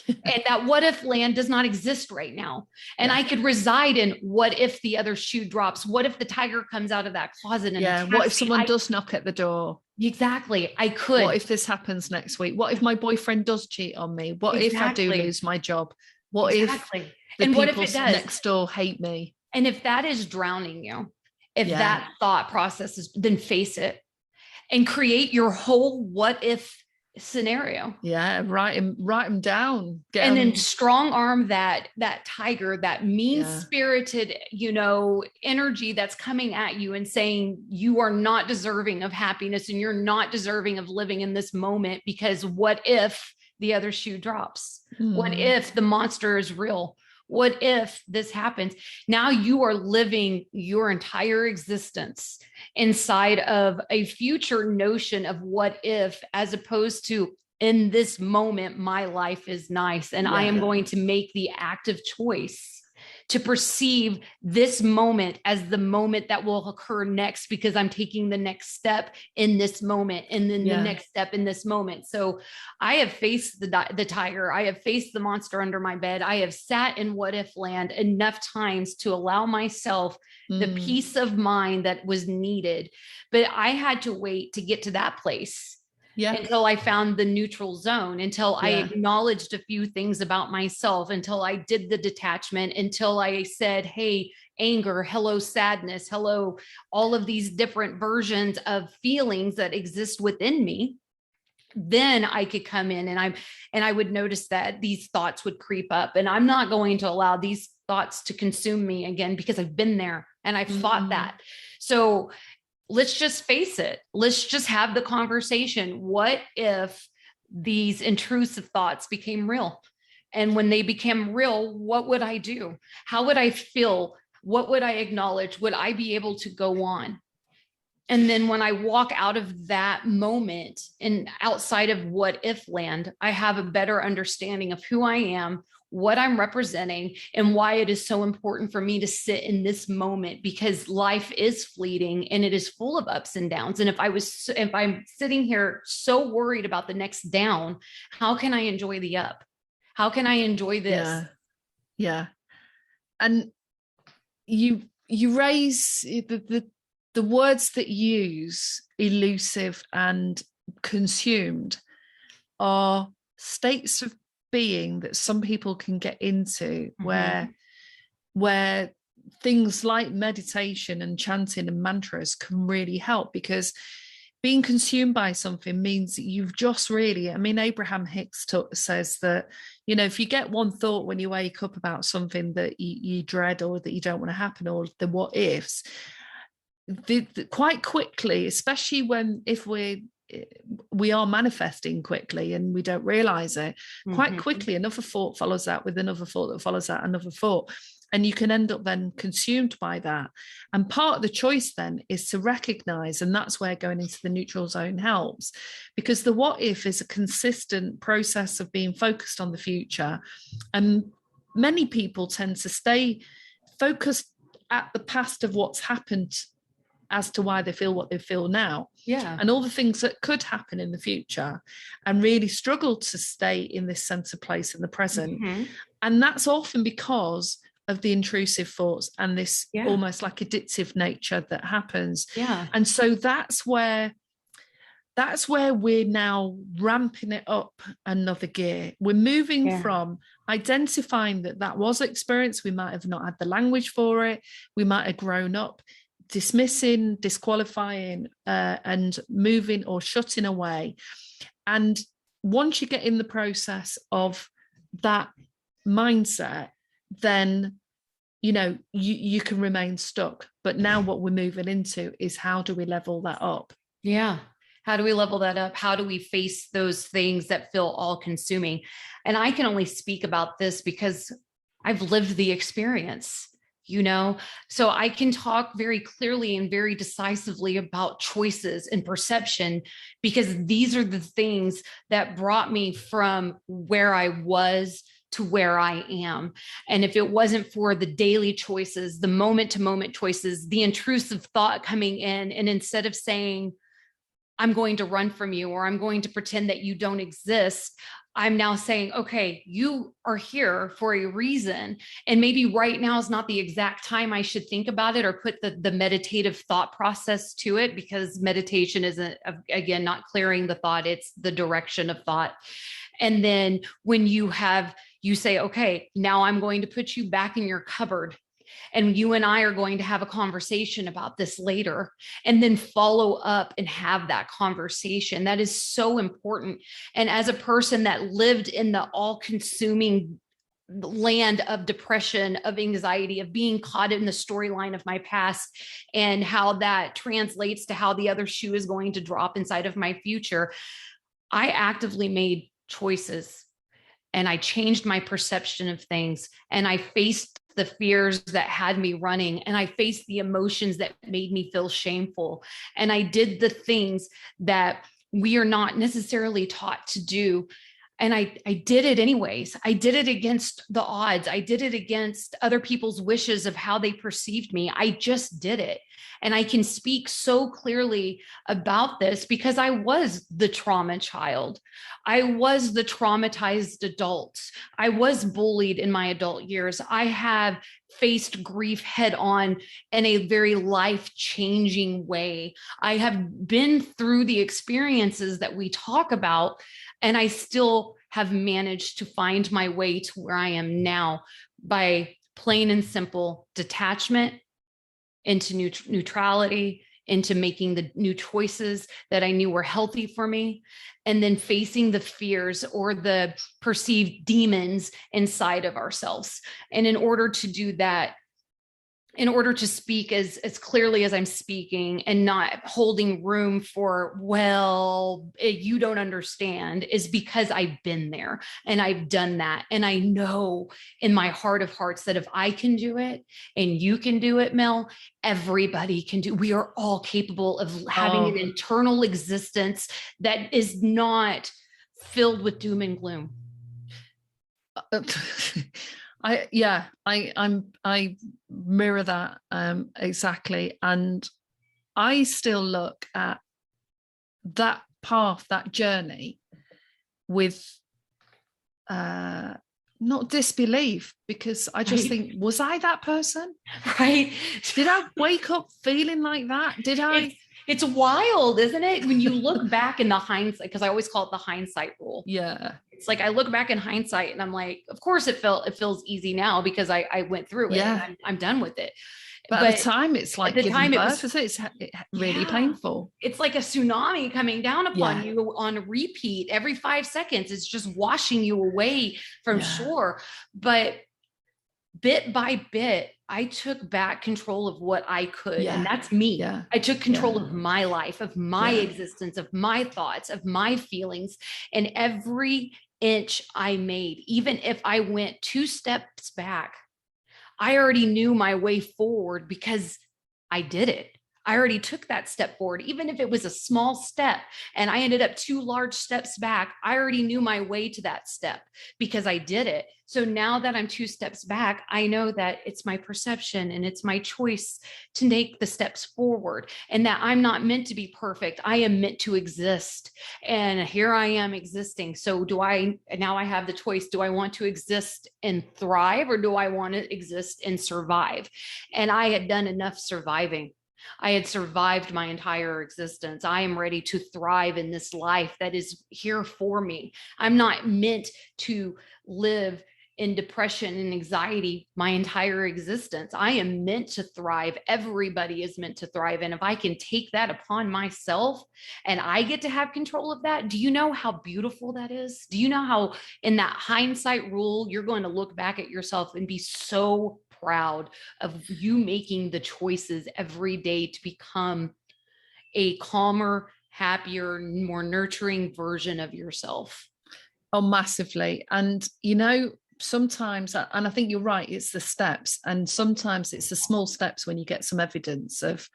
And that what if land does not exist right now. And I could reside in what if the other shoe drops? What if the tiger comes out of that closet? And what if someone does knock at the door? Exactly. I could. What if this happens next week? What if my boyfriend does cheat on me? What if I do lose my job? What if the people next door hate me? And if that is drowning you, if that thought process is, then face it and create your whole what if scenario. Write them down. Then strong arm that tiger, that mean spirited, you know, energy that's coming at you and saying you are not deserving of happiness and you're not deserving of living in this moment, because what if the other shoe drops? What if the monster is real? What if this happens? Now you are living your entire existence inside of a future notion of what if, as opposed to in this moment, my life is nice. And I am going to make the active choice to perceive this moment as the moment that will occur next, because I'm taking the next step in this moment, and then the next step in this moment. So I have faced the tiger. I have faced the monster under my bed. I have sat in what if land enough times to allow myself the peace of mind that was needed. But I had to wait to get to that place. Until I found the neutral zone, until I acknowledged a few things about myself, until I did the detachment, until I said, hey, anger, hello, sadness, hello, all of these different versions of feelings that exist within me. Then I could come in and I would notice that these thoughts would creep up, and I'm not going to allow these thoughts to consume me again, because I've been there and I've fought that. So let's just face it. Let's just have the conversation. What if these intrusive thoughts became real? And when they became real, what would I do? How would I feel? What would I acknowledge? Would I be able to go on? And then when I walk out of that moment and outside of what if land, I have a better understanding of who I am, what I'm representing, and why it is so important for me to sit in this moment, because life is fleeting and it is full of ups and downs. And if I'm sitting here so worried about the next down, how can I enjoy the up? How can I enjoy this? Yeah. And you raise the words that you use, elusive and consumed, are states of being that some people can get into, where things like meditation and chanting and mantras can really help, because being consumed by something means that you've just really, I mean, Abraham Hicks says that, you know, if you get one thought when you wake up about something that you dread or that you don't want to happen, or the what ifs, quite quickly, especially if we are manifesting quickly and we don't realize it, quite quickly another thought follows that, with another thought that follows that, another thought, and you can end up then consumed by that. And part of the choice then is to recognize, and that's where going into the neutral zone helps, because the what if is a consistent process of being focused on the future, and many people tend to stay focused at the past of what's happened as to why they feel what they feel now. Yeah. And all the things that could happen in the future, and really struggle to stay in this sense of place in the present. And that's often because of the intrusive thoughts and this almost like addictive nature that happens. Yeah. And so that's where we're now ramping it up another gear. We're moving from identifying that was experience. We might have not had the language for it. We might have grown up dismissing, disqualifying, and moving or shutting away. And once you get in the process of that mindset, then, you know, you can remain stuck. But now what we're moving into is, how do we level that up? Yeah. How do we level that up? How do we face those things that feel all consuming? And I can only speak about this because I've lived the experience. You know, so I can talk very clearly and very decisively about choices and perception, because these are the things that brought me from where I was to where I am. And if it wasn't for the daily choices, the moment to moment choices, the intrusive thought coming in, and instead of saying, I'm going to run from you, or I'm going to pretend that you don't exist, I'm now saying, okay, you are here for a reason. And maybe right now is not the exact time I should think about it or put the meditative thought process to it, because meditation isn't, again, not clearing the thought, it's the direction of thought. And then when you say, okay, now I'm going to put you back in your cupboard, and you and I are going to have a conversation about this later, and then follow up and have that conversation. That is so important. And as a person that lived in the all-consuming land of depression, of anxiety, of being caught in the storyline of my past, and how that translates to how the other shoe is going to drop inside of my future, I actively made choices, and I changed my perception of things, and I faced the fears that had me running, and I faced the emotions that made me feel shameful. And I did the things that we are not necessarily taught to do. And I did it anyways. I did it against the odds. I did it against other people's wishes of how they perceived me. I just did it. And I can speak so clearly about this because I was the trauma child. I was the traumatized adult. I was bullied in my adult years. I have faced grief head on in a very life-changing way. I have been through the experiences that we talk about, and I still have managed to find my way to where I am now by plain and simple detachment into neutrality, into making the new choices that I knew were healthy for me, and then facing the fears or the perceived demons inside of ourselves. And in order to do that, in order to speak as clearly as I'm speaking and not holding room for, well, you don't understand, is because I've been there and I've done that. And I know in my heart of hearts that if I can do it and you can do it, Mel, everybody can do. We are all capable of having an internal existence that is not filled with doom and gloom. I mirror that exactly, and I still look at that path, that journey, with not disbelief, because I just think, was I that person? Right? Did I wake up feeling like that? Did I? It's wild, isn't it? When you look back in the hindsight, because I always call it the hindsight rule. Yeah. It's like I look back in hindsight and I'm like, of course it feels easy now because I went through it. Yeah. And I'm done with it. But at the time, it's like giving birth. It's really painful. It's like a tsunami coming down upon you on repeat every 5 seconds. It's just washing you away from shore. But bit by bit, I took back control of what I could. And that's me. Yeah. I took control of my life, of my existence, of my thoughts, of my feelings. And every inch I made, even if I went 2 steps back, I already knew my way forward because I did it. I already took that step forward, even if it was a small step and I ended up 2 large steps back. I already knew my way to that step because I did it. So now that I'm 2 steps back, I know that it's my perception and it's my choice to take the steps forward, and that I'm not meant to be perfect. I am meant to exist. And here I am existing. So now I have the choice. Do I want to exist and thrive, or do I want to exist and survive? And I had done enough surviving. I had survived my entire existence. I am ready to thrive in this life that is here for me. I'm not meant to live in depression and anxiety my entire existence. I am meant to thrive. Everybody is meant to thrive. And if I can take that upon myself and I get to have control of that, do you know how beautiful that is? Do you know how in that hindsight rule, you're going to look back at yourself and be so proud of you making the choices every day to become a calmer, happier, more nurturing version of yourself? Oh, massively. And, sometimes, and I think you're right, it's the steps. And sometimes it's the small steps when you get some evidence of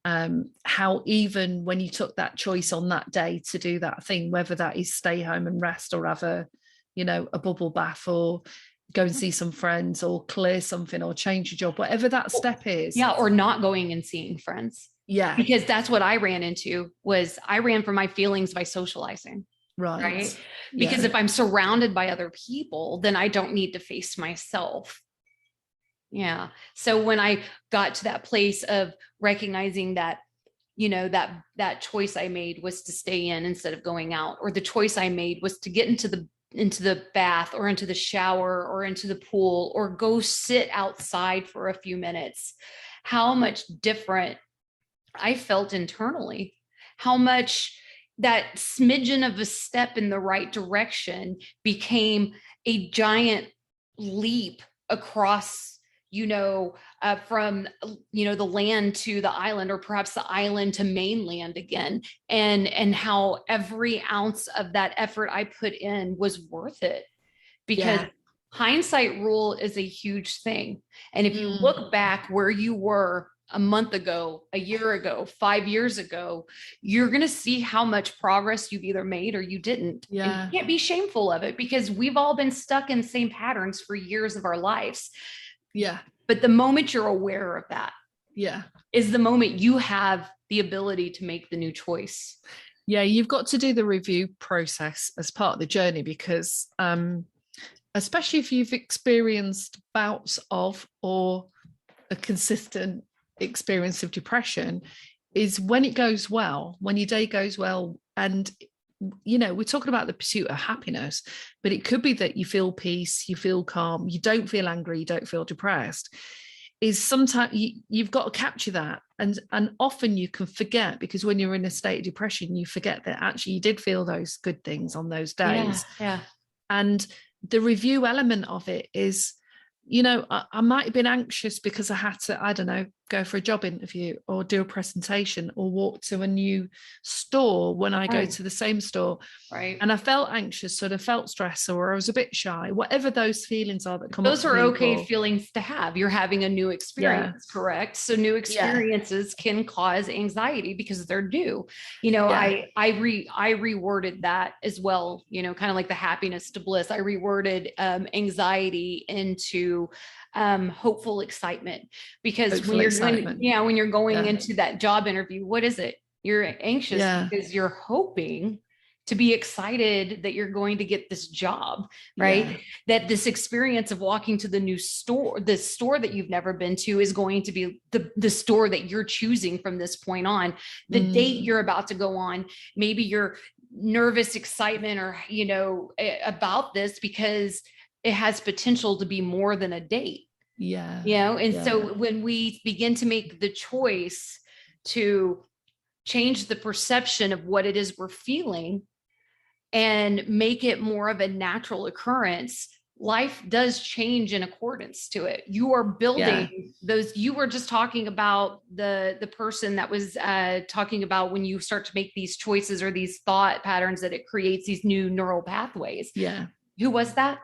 how even when you took that choice on that day to do that thing, whether that is stay home and rest or have a bubble bath or go and see some friends or clear something or change your job, whatever that step is. Yeah. Or not going and seeing friends. Yeah. Because that's what I ran into, was I ran from my feelings by socializing. Right. Because if I'm surrounded by other people, then I don't need to face myself. Yeah. So when I got to that place of recognizing that, that choice I made was to stay in instead of going out, or the choice I made was to get into the bath or into the shower or into the pool or go sit outside for a few minutes, how much different I felt internally, how much that smidgen of a step in the right direction became a giant leap across, from, the land to the island, or perhaps the island to mainland again. And how every ounce of that effort I put in was worth it, because hindsight rule is a huge thing. And if you look back where you were a month ago, a year ago, 5 years ago, you're going to see how much progress you've either made or you didn't. Yeah. And you can't be shameful of it, because we've all been stuck in the same patterns for years of our lives. Yeah. But the moment you're aware of that, is the moment you have the ability to make the new choice. Yeah. You've got to do the review process as part of the journey, because, especially if you've experienced bouts of or a consistent experience of depression, is when it goes well, when your day goes well, and we're talking about the pursuit of happiness, but it could be that you feel peace, you feel calm, you don't feel angry, you don't feel depressed, is sometimes you've got to capture that. And often you can forget, because when you're in a state of depression, you forget that actually you did feel those good things on those days. Yeah. And the review element of it is I might have been anxious because I had to, I don't know, go for a job interview or do a presentation or walk to a new store when I go to the same store. Right. And I felt anxious, sort of felt stressed, or I was a bit shy, whatever those feelings are that come those up. Those are okay feelings to have. You're having a new experience, correct? So new experiences can cause anxiety because they're new. I reworded that as well, kind of like the happiness to bliss. I reworded anxiety into hopeful excitement, because when you're going into that job interview, what is it? You're anxious because you're hoping to be excited that you're going to get this job, right? Yeah. That this experience of walking to the new store, this store that you've never been to, is going to be the store that you're choosing from this point on. The date you're about to go on, maybe you're nervous excitement or, about this because it has potential to be more than a date. Yeah. So when we begin to make the choice to change the perception of what it is we're feeling and make it more of a natural occurrence, life does change in accordance to it. You are building those. You were just talking about the person that was talking about when you start to make these choices or these thought patterns, that it creates these new neural pathways. Yeah. Who was that?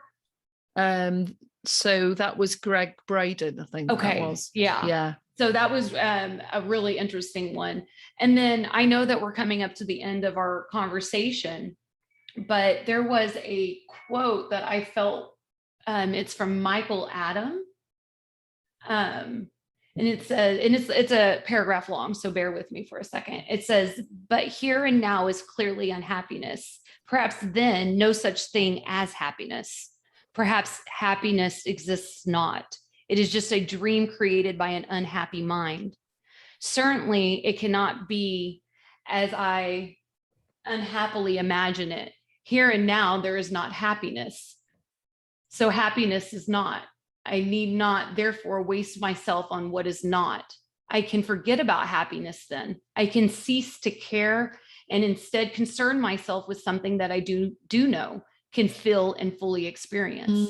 So that was Greg Braden, I think. Okay. That was. Yeah. So that was a really interesting one. And then I know that we're coming up to the end of our conversation, but there was a quote that I felt, it's from Michael Adam. And it's a paragraph long, so bear with me for a second. It says, "But here and now is clearly unhappiness. Perhaps then no such thing as happiness. Perhaps happiness exists not. It is just a dream created by an unhappy mind. Certainly it cannot be as I unhappily imagine it. Here and now there is not happiness. So happiness is not. I need not therefore waste myself on what is not. I can forget about happiness then. I can cease to care and instead concern myself with something that I do know, can feel and fully experience.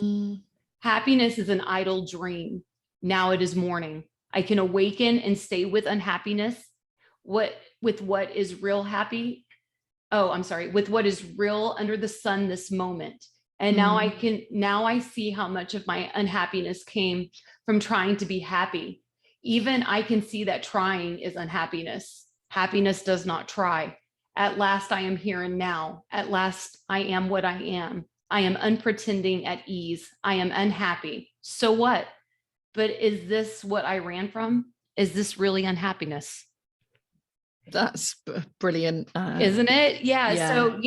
Happiness is an idle dream. Now it is morning. I can awaken and stay with unhappiness. With what is real happy? With what is real under the sun this moment. And now I see how much of my unhappiness came from trying to be happy. Even I can see that trying is unhappiness. Happiness does not try. At last I am here and now. At last I am what I am. I am unpretending at ease. I am unhappy. So what? But is this what I ran from? Is this really unhappiness?" That's brilliant. Isn't it? Yeah. So,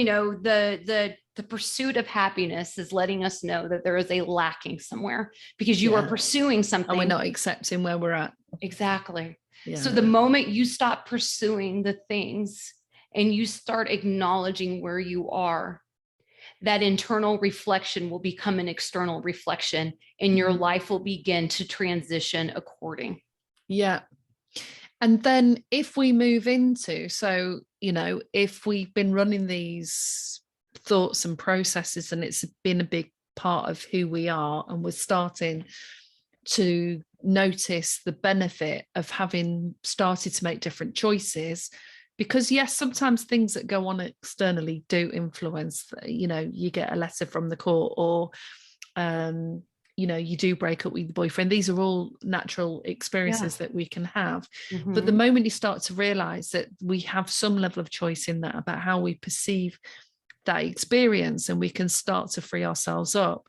the pursuit of happiness is letting us know that there is a lacking somewhere, because you are pursuing something. And we're not accepting where we're at. Exactly. Yeah. So the moment you stop pursuing the things and you start acknowledging where you are, that internal reflection will become an external reflection, and your life will begin to transition according. Yeah. And then if we move into, if we've been running these thoughts and processes and it's been a big part of who we are, and we're starting to notice the benefit of having started to make different choices, because yes, sometimes things that go on externally do influence, you get a letter from the court, or you do break up with your boyfriend. These are all natural experiences that we can have. But the moment you start to realize that we have some level of choice in that about how we perceive that experience, and we can start to free ourselves up,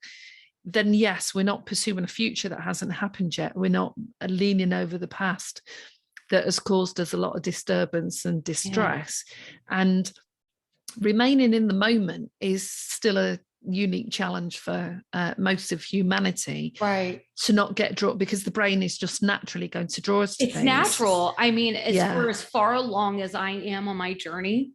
then yes, we're not pursuing a future that hasn't happened yet. We're not leaning over the past that has caused us a lot of disturbance and distress. And remaining in the moment is still a unique challenge for most of humanity, right? To not get drawn, because the brain is just naturally going to draw us to it's things. Natural. I mean, as far along as I am on my journey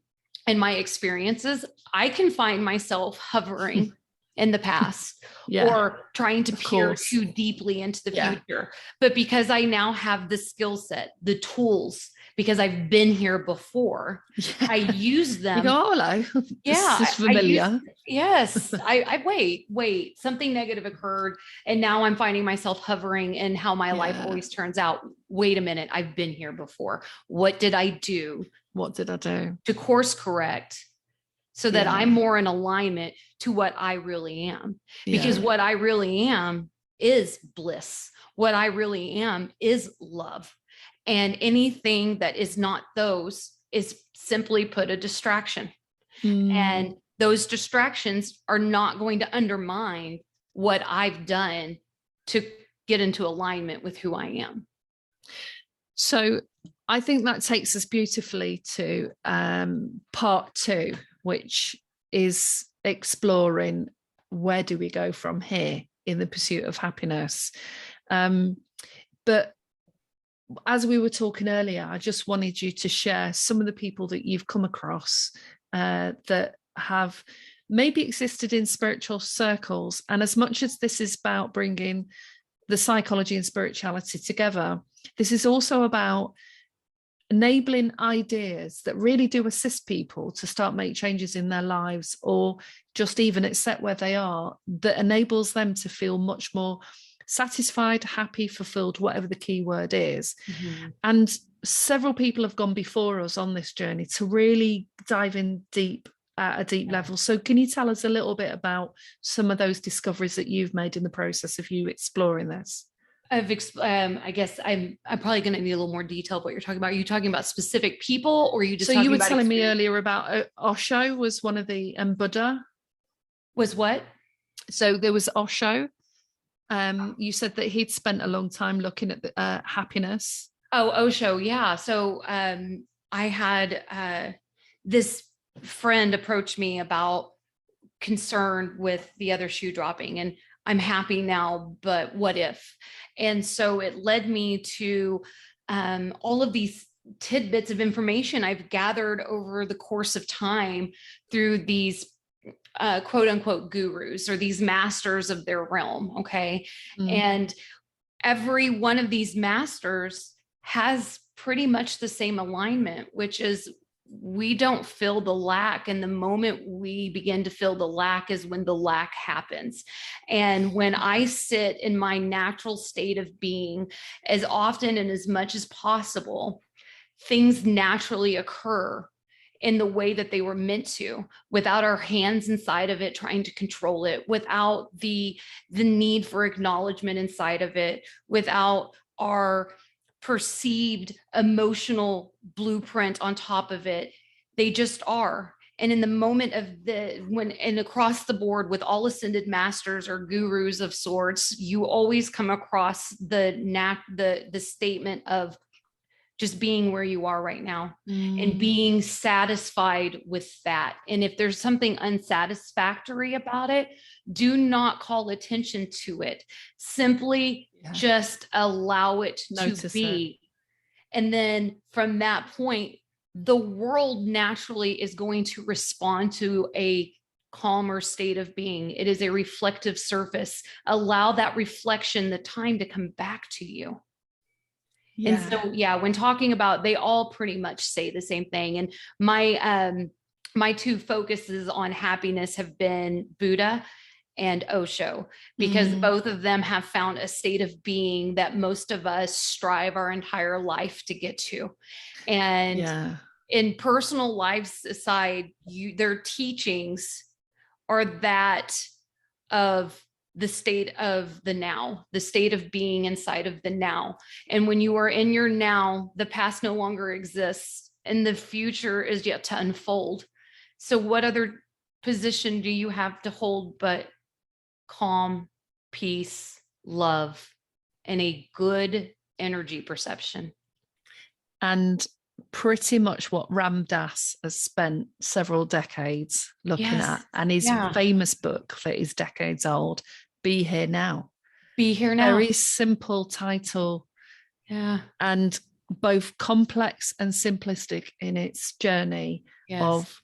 and my experiences, I can find myself hovering in the past or trying to peer too deeply into the future. But because I now have the skill set, the tools, because I've been here before. Yeah. I use them. You go, oh, hello. Yeah. This is familiar. Yes. I wait, something negative occurred. And now I'm finding myself hovering in how my life always turns out. Wait a minute. I've been here before. What did I do? What did I do? To course correct so that I'm more in alignment to what I really am. Because what I really am is bliss. What I really am is love. And anything that is not those is simply put a distraction. And those distractions are not going to undermine what I've done to get into alignment with who I am. So I think that takes us beautifully to part 2, which is exploring where do we go from here in the pursuit of happiness. But as we were talking earlier, I just wanted you to share some of the people that you've come across that have maybe existed in spiritual circles. And as much as this is about bringing the psychology and spirituality together, this is also about enabling ideas that really do assist people to start make changes in their lives, or just even accept where they are, that enables them to feel much more satisfied, happy, fulfilled, whatever the key word is. And several people have gone before us on this journey to really dive in deep at a deep level. So can you tell us a little bit about some of those discoveries that you've made in the process of you exploring this? I guess I'm probably going to need a little more detail of what you're talking about. Are you talking about specific people, or are you just so you were telling me earlier about Osho was one of the Buddha was what? So there was Osho. You said that he'd spent a long time looking at the, happiness. Oh, Osho. Yeah. So I had this friend approach me about concern with the other shoe dropping, and I'm happy now, but what if? And so it led me to all of these tidbits of information I've gathered over the course of time through these quote unquote gurus, or these masters of their realm. Okay. And every one of these masters has pretty much the same alignment, which is we don't feel the lack. And the moment we begin to feel the lack is when the lack happens. And when I sit in my natural state of being, as often and as much as possible, things naturally occur in the way that they were meant to, without our hands inside of it trying to control it, without the need for acknowledgement inside of it, without our perceived emotional blueprint on top of it. They just are. And in the moment of and across the board with all ascended masters or gurus of sorts, you always come across the statement of just being where you are right now and being satisfied with that. And if there's something unsatisfactory about it, do not call attention to it. Simply just allow it to be. And then from that point, the world naturally is going to respond to a calmer state of being. It is a reflective surface. Allow that reflection the time to come back to you. And so, when talking about, they all pretty much say the same thing. And my two focuses on happiness have been Buddha and Osho, because both of them have found a state of being that most of us strive our entire life to get to. And in personal lives aside, their teachings are that of the state of the now, the state of being inside of the now. And when you are in your now, the past no longer exists and the future is yet to unfold. So what other position do you have to hold but calm, peace, love, and a good energy perception? And pretty much what Ram Dass has spent several decades looking at, and his famous book that is decades old, Be Here Now. Be Here Now. Very simple title. And both complex and simplistic in its journey of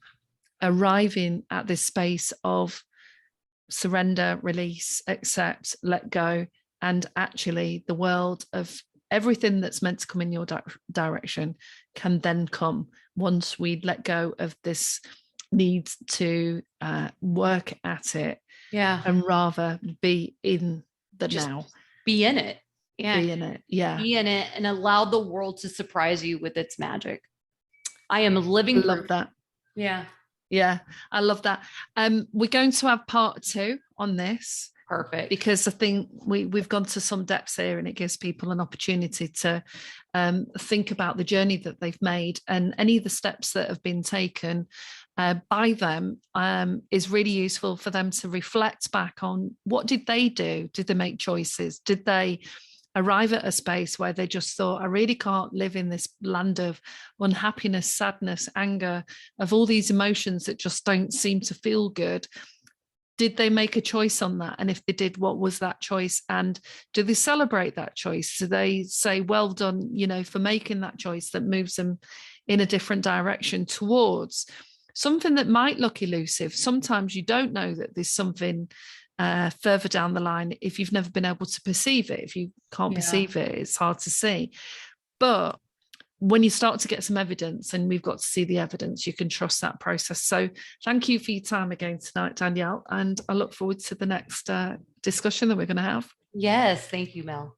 arriving at this space of surrender, release, accept, let go, and actually the world of everything that's meant to come in your direction can then come once we let go of this need to work at it. Yeah. And rather be in the Just now. be in it. Yeah. Be in it. Yeah. Be in it and allow the world to surprise you with its magic. I am I living love proof. that. Yeah. Yeah, I love that. We're going to have part 2 on this. Perfect. Because I think we've gone to some depths here, and it gives people an opportunity to think about the journey that they've made, and any of the steps that have been taken by them is really useful for them to reflect back on what did they do? Did they make choices? Did they arrive at a space where they just thought, I really can't live in this land of unhappiness, sadness, anger, of all these emotions that just don't seem to feel good? Did they make a choice on that? And if they did, what was that choice? And do they celebrate that choice? Do they say, well done, for making that choice that moves them in a different direction towards something that might look elusive? Sometimes you don't know that there's something further down the line if you've never been able to perceive it. If you can't perceive it, it's hard to see. But when you start to get some evidence, and we've got to see the evidence, you can trust that process. So thank you for your time again tonight, Danielle. And I look forward to the next discussion that we're going to have. Yes. Thank you, Mel.